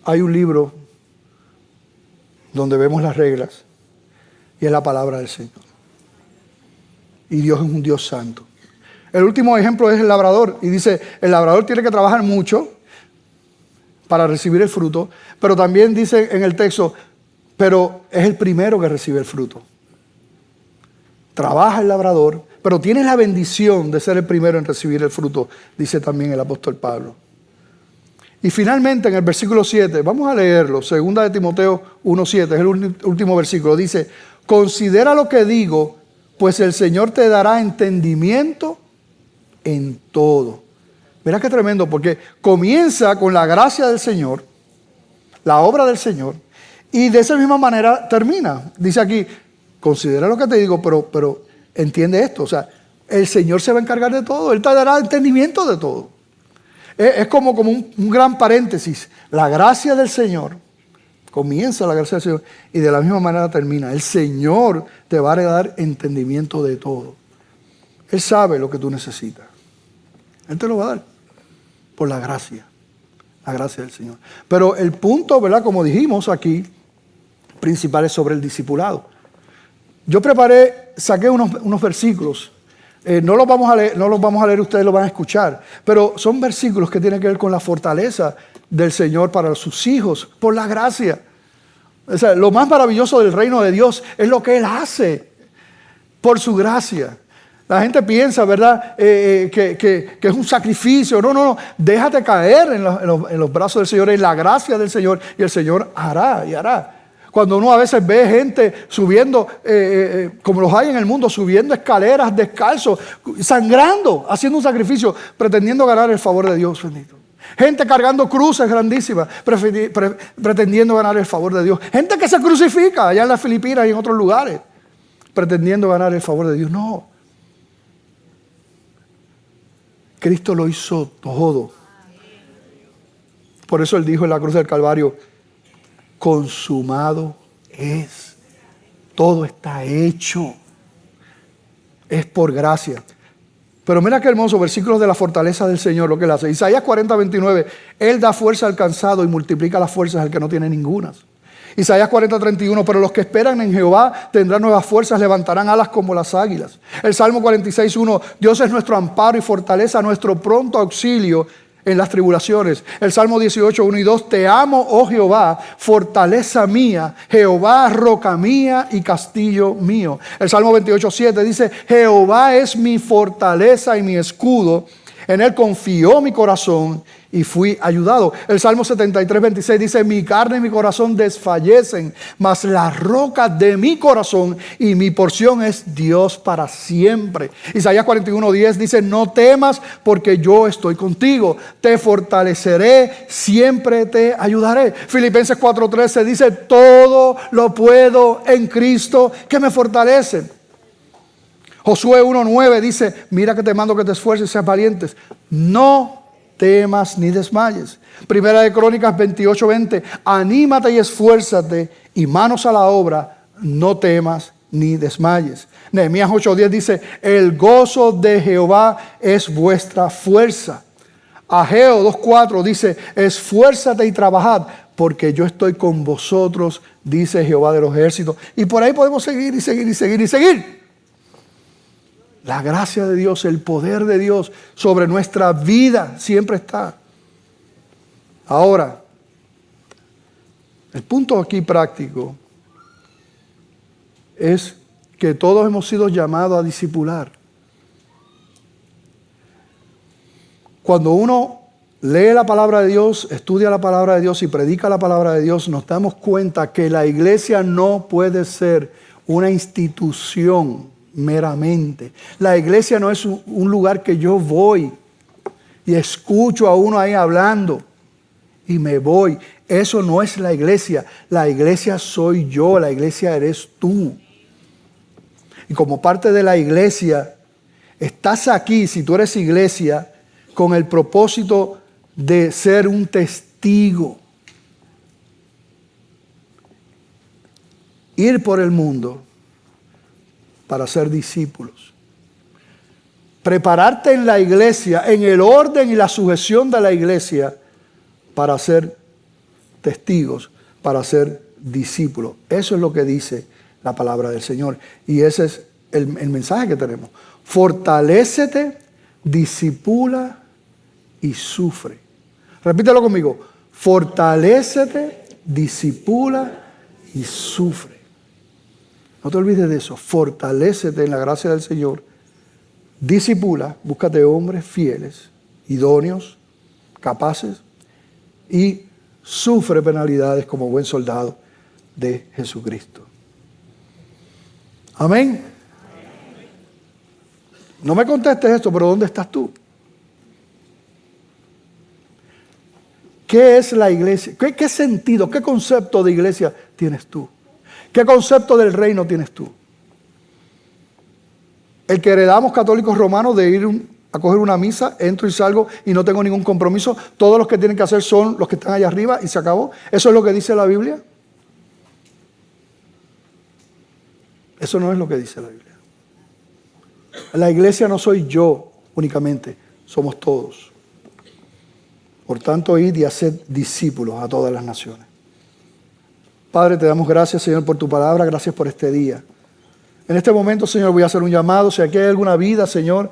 Hay un libro donde vemos las reglas y es la palabra del Señor. Y Dios es un Dios santo. El último ejemplo es el labrador. Y dice, el labrador tiene que trabajar mucho para recibir el fruto. Pero también dice en el texto, pero es el primero que recibe el fruto. Trabaja el labrador, pero tiene la bendición de ser el primero en recibir el fruto, dice también el apóstol Pablo. Y finalmente en el versículo 7, vamos a leerlo, 2 de Timoteo 1:7, es el último versículo. Dice, considera lo que digo, pues el Señor te dará entendimiento en todo. Mira qué tremendo, porque comienza con la gracia del Señor, la obra del Señor, y de esa misma manera termina. Dice aquí, considera lo que te digo, pero entiende esto. O sea, el Señor se va a encargar de todo, Él te dará entendimiento de todo. Es como un gran paréntesis. La gracia del Señor, comienza la gracia del Señor y de la misma manera termina. El Señor te va a dar entendimiento de todo. Él sabe lo que tú necesitas. Él te lo va a dar por la gracia del Señor. Pero el punto, ¿verdad?, como dijimos aquí, principal es sobre el discipulado. Yo saqué unos versículos. No los vamos a leer, ustedes lo van a escuchar. Pero son versículos que tienen que ver con la fortaleza del Señor para sus hijos, por la gracia. O sea, lo más maravilloso del reino de Dios es lo que Él hace por su gracia. La gente piensa, ¿verdad?, que es un sacrificio. No. Déjate caer en los brazos del Señor, en la gracia del Señor, y el Señor hará y hará. Cuando uno a veces ve gente subiendo, como los hay en el mundo, subiendo escaleras descalzos, sangrando, haciendo un sacrificio, pretendiendo ganar el favor de Dios, bendito. Gente cargando cruces grandísimas, pretendiendo ganar el favor de Dios. Gente que se crucifica allá en las Filipinas y en otros lugares, pretendiendo ganar el favor de Dios. No. Cristo lo hizo todo. Por eso Él dijo en la cruz del Calvario, consumado es. Todo está hecho. Es por gracia. Pero mira qué hermoso, versículos de la fortaleza del Señor, lo que Él hace. Isaías 40:29, Él da fuerza al cansado y multiplica las fuerzas al que no tiene ningunas. Isaías 40:31, pero los que esperan en Jehová tendrán nuevas fuerzas, levantarán alas como las águilas. El Salmo 46:1, Dios es nuestro amparo y fortaleza, nuestro pronto auxilio en las tribulaciones. El Salmo 18:1 y 2, te amo, oh Jehová, fortaleza mía, Jehová, roca mía y castillo mío. El Salmo 28:7 dice, Jehová es mi fortaleza y mi escudo, en él confió mi corazón y fui ayudado. El Salmo 73:26 dice, mi carne y mi corazón desfallecen, mas la roca de mi corazón y mi porción es Dios para siempre. Isaías 41:10 dice, no temas porque yo estoy contigo, te fortaleceré, siempre te ayudaré. Filipenses 4:13 dice, todo lo puedo en Cristo que me fortalece. Josué 1:9 dice, mira que te mando que te esfuerces y seas valientes. No temas ni desmayes. Primera de Crónicas 28:20, anímate y esfuérzate y manos a la obra, no temas ni desmayes. Nehemías 8:10 dice, el gozo de Jehová es vuestra fuerza. Ageo 2:4 dice, esfuérzate y trabajad, porque yo estoy con vosotros, dice Jehová de los ejércitos. Y por ahí podemos seguir y seguir y seguir y seguir. La gracia de Dios, el poder de Dios sobre nuestra vida siempre está. Ahora, el punto aquí práctico es que todos hemos sido llamados a discipular. Cuando uno lee la palabra de Dios, estudia la palabra de Dios y predica la palabra de Dios, nos damos cuenta que la iglesia no puede ser una institución meramente. La iglesia no es un lugar que yo voy y escucho a uno ahí hablando y me voy. Eso no es la iglesia. La iglesia soy yo, la iglesia eres tú. Y como parte de la iglesia, estás aquí, si tú eres iglesia, con el propósito de ser un testigo. Ir por el mundo para ser discípulos. Prepararte en la iglesia, en el orden y la sujeción de la iglesia, para ser testigos, para ser discípulos. Eso es lo que dice la palabra del Señor. Y ese es el mensaje que tenemos. Fortalécete, discipula y sufre. Repítelo conmigo. Fortalécete, discipula y sufre. No te olvides de eso. Fortalécete en la gracia del Señor. Discipula, búscate hombres fieles, idóneos, capaces, y sufre penalidades como buen soldado de Jesucristo. Amén. No me contestes esto, pero ¿dónde estás tú? ¿Qué es la iglesia? ¿Qué sentido, qué concepto de iglesia tienes tú? ¿Qué concepto del reino tienes tú? El que heredamos católicos romanos de ir a coger una misa, entro y salgo y no tengo ningún compromiso. Todos los que tienen que hacer son los que están allá arriba y se acabó. ¿Eso es lo que dice la Biblia? Eso no es lo que dice la Biblia. La iglesia no soy yo únicamente, somos todos. Por tanto, id y haced discípulos a todas las naciones. Padre, te damos gracias, Señor, por tu palabra, gracias por este día. En este momento, Señor, voy a hacer un llamado. Si aquí hay alguna vida, Señor,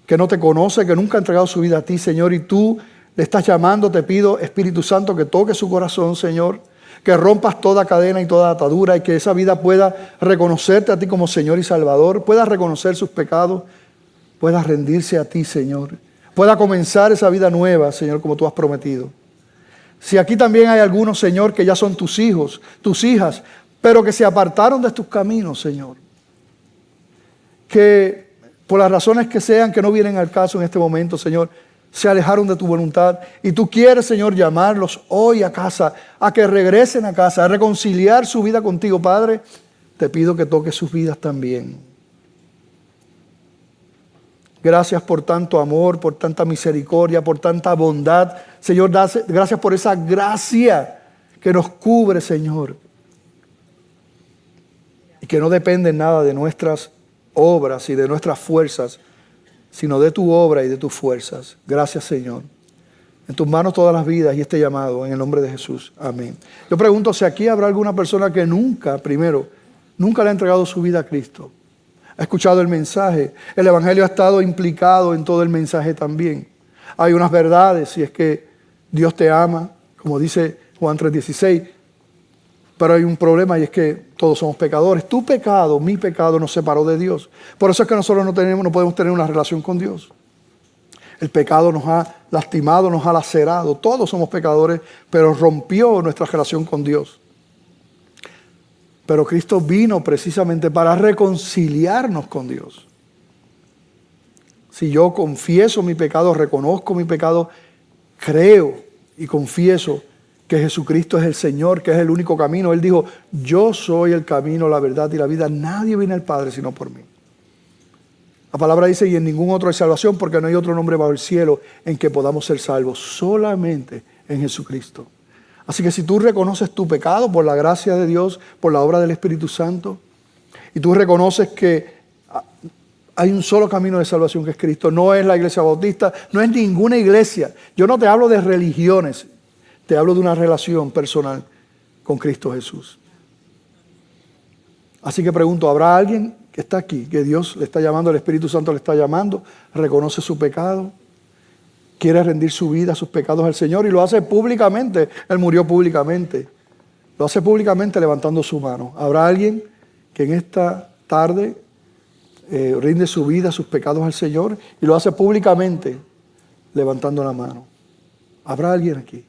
que no te conoce, que nunca ha entregado su vida a ti, Señor, y tú le estás llamando, te pido, Espíritu Santo, que toque su corazón, Señor, que rompas toda cadena y toda atadura y que esa vida pueda reconocerte a ti como Señor y Salvador, pueda reconocer sus pecados, pueda rendirse a ti, Señor, pueda comenzar esa vida nueva, Señor, como tú has prometido. Si aquí también hay algunos, Señor, que ya son tus hijos, tus hijas, pero que se apartaron de tus caminos, Señor, que por las razones que sean, que no vienen al caso en este momento, Señor, se alejaron de tu voluntad y tú quieres, Señor, llamarlos hoy a casa, a que regresen a casa, a reconciliar su vida contigo, Padre, te pido que toques sus vidas también. Gracias por tanto amor, por tanta misericordia, por tanta bondad. Señor, gracias por esa gracia que nos cubre, Señor. Y que no depende nada de nuestras obras y de nuestras fuerzas, sino de tu obra y de tus fuerzas. Gracias, Señor. En tus manos todas las vidas y este llamado, en el nombre de Jesús. Amén. Yo pregunto si aquí habrá alguna persona que nunca le ha entregado su vida a Cristo. Ha escuchado el mensaje. El Evangelio ha estado implicado en todo el mensaje también. Hay unas verdades, si es que Dios te ama, como dice Juan 3:16. Pero hay un problema y es que todos somos pecadores. Tu pecado, mi pecado nos separó de Dios. Por eso es que nosotros no podemos tener una relación con Dios. El pecado nos ha lastimado, nos ha lacerado. Todos somos pecadores, pero rompió nuestra relación con Dios. Pero Cristo vino precisamente para reconciliarnos con Dios. Si yo confieso mi pecado, reconozco mi pecado, creo y confieso que Jesucristo es el Señor, que es el único camino. Él dijo, yo soy el camino, la verdad y la vida. Nadie viene al Padre sino por mí. La palabra dice, y en ningún otro hay salvación, porque no hay otro nombre bajo el cielo en que podamos ser salvos. Solamente en Jesucristo. Así que si tú reconoces tu pecado por la gracia de Dios, por la obra del Espíritu Santo, y tú reconoces que hay un solo camino de salvación que es Cristo, no es la iglesia bautista, no es ninguna iglesia. Yo no te hablo de religiones, te hablo de una relación personal con Cristo Jesús. Así que pregunto, ¿habrá alguien que está aquí, que Dios le está llamando, el Espíritu Santo le está llamando, reconoce su pecado, quiere rendir su vida, sus pecados al Señor y lo hace públicamente? Él murió públicamente. Lo hace públicamente levantando su mano. ¿Habrá alguien que en esta tarde rinde su vida, sus pecados al Señor y lo hace públicamente levantando la mano? ¿Habrá alguien aquí?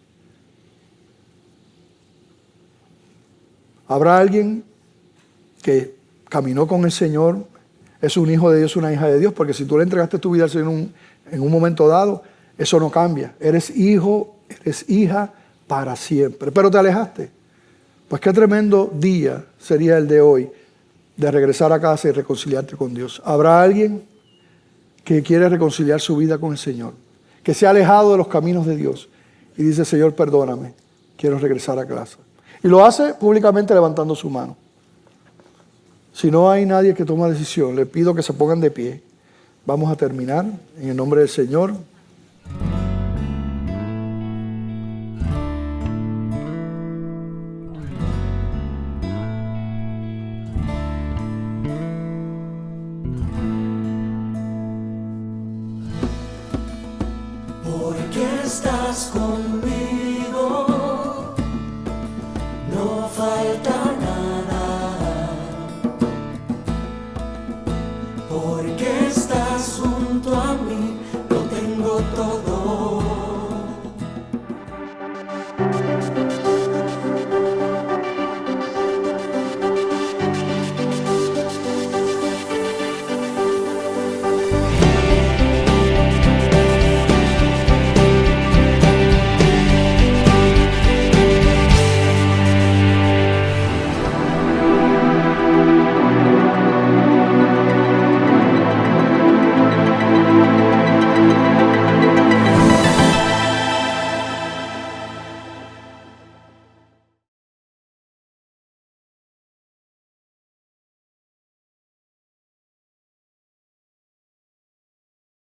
¿Habrá alguien que caminó con el Señor, es un hijo de Dios, una hija de Dios? Porque si tú le entregaste tu vida al Señor en un momento dado, eso no cambia. Eres hijo, eres hija para siempre. Pero te alejaste. Pues qué tremendo día sería el de hoy de regresar a casa y reconciliarte con Dios. ¿Habrá alguien que quiere reconciliar su vida con el Señor, que se ha alejado de los caminos de Dios y dice, Señor, perdóname, quiero regresar a casa? Y lo hace públicamente levantando su mano. Si no hay nadie que tome decisión, le pido que se pongan de pie. Vamos a terminar en el nombre del Señor. Porque estás conmigo, no falta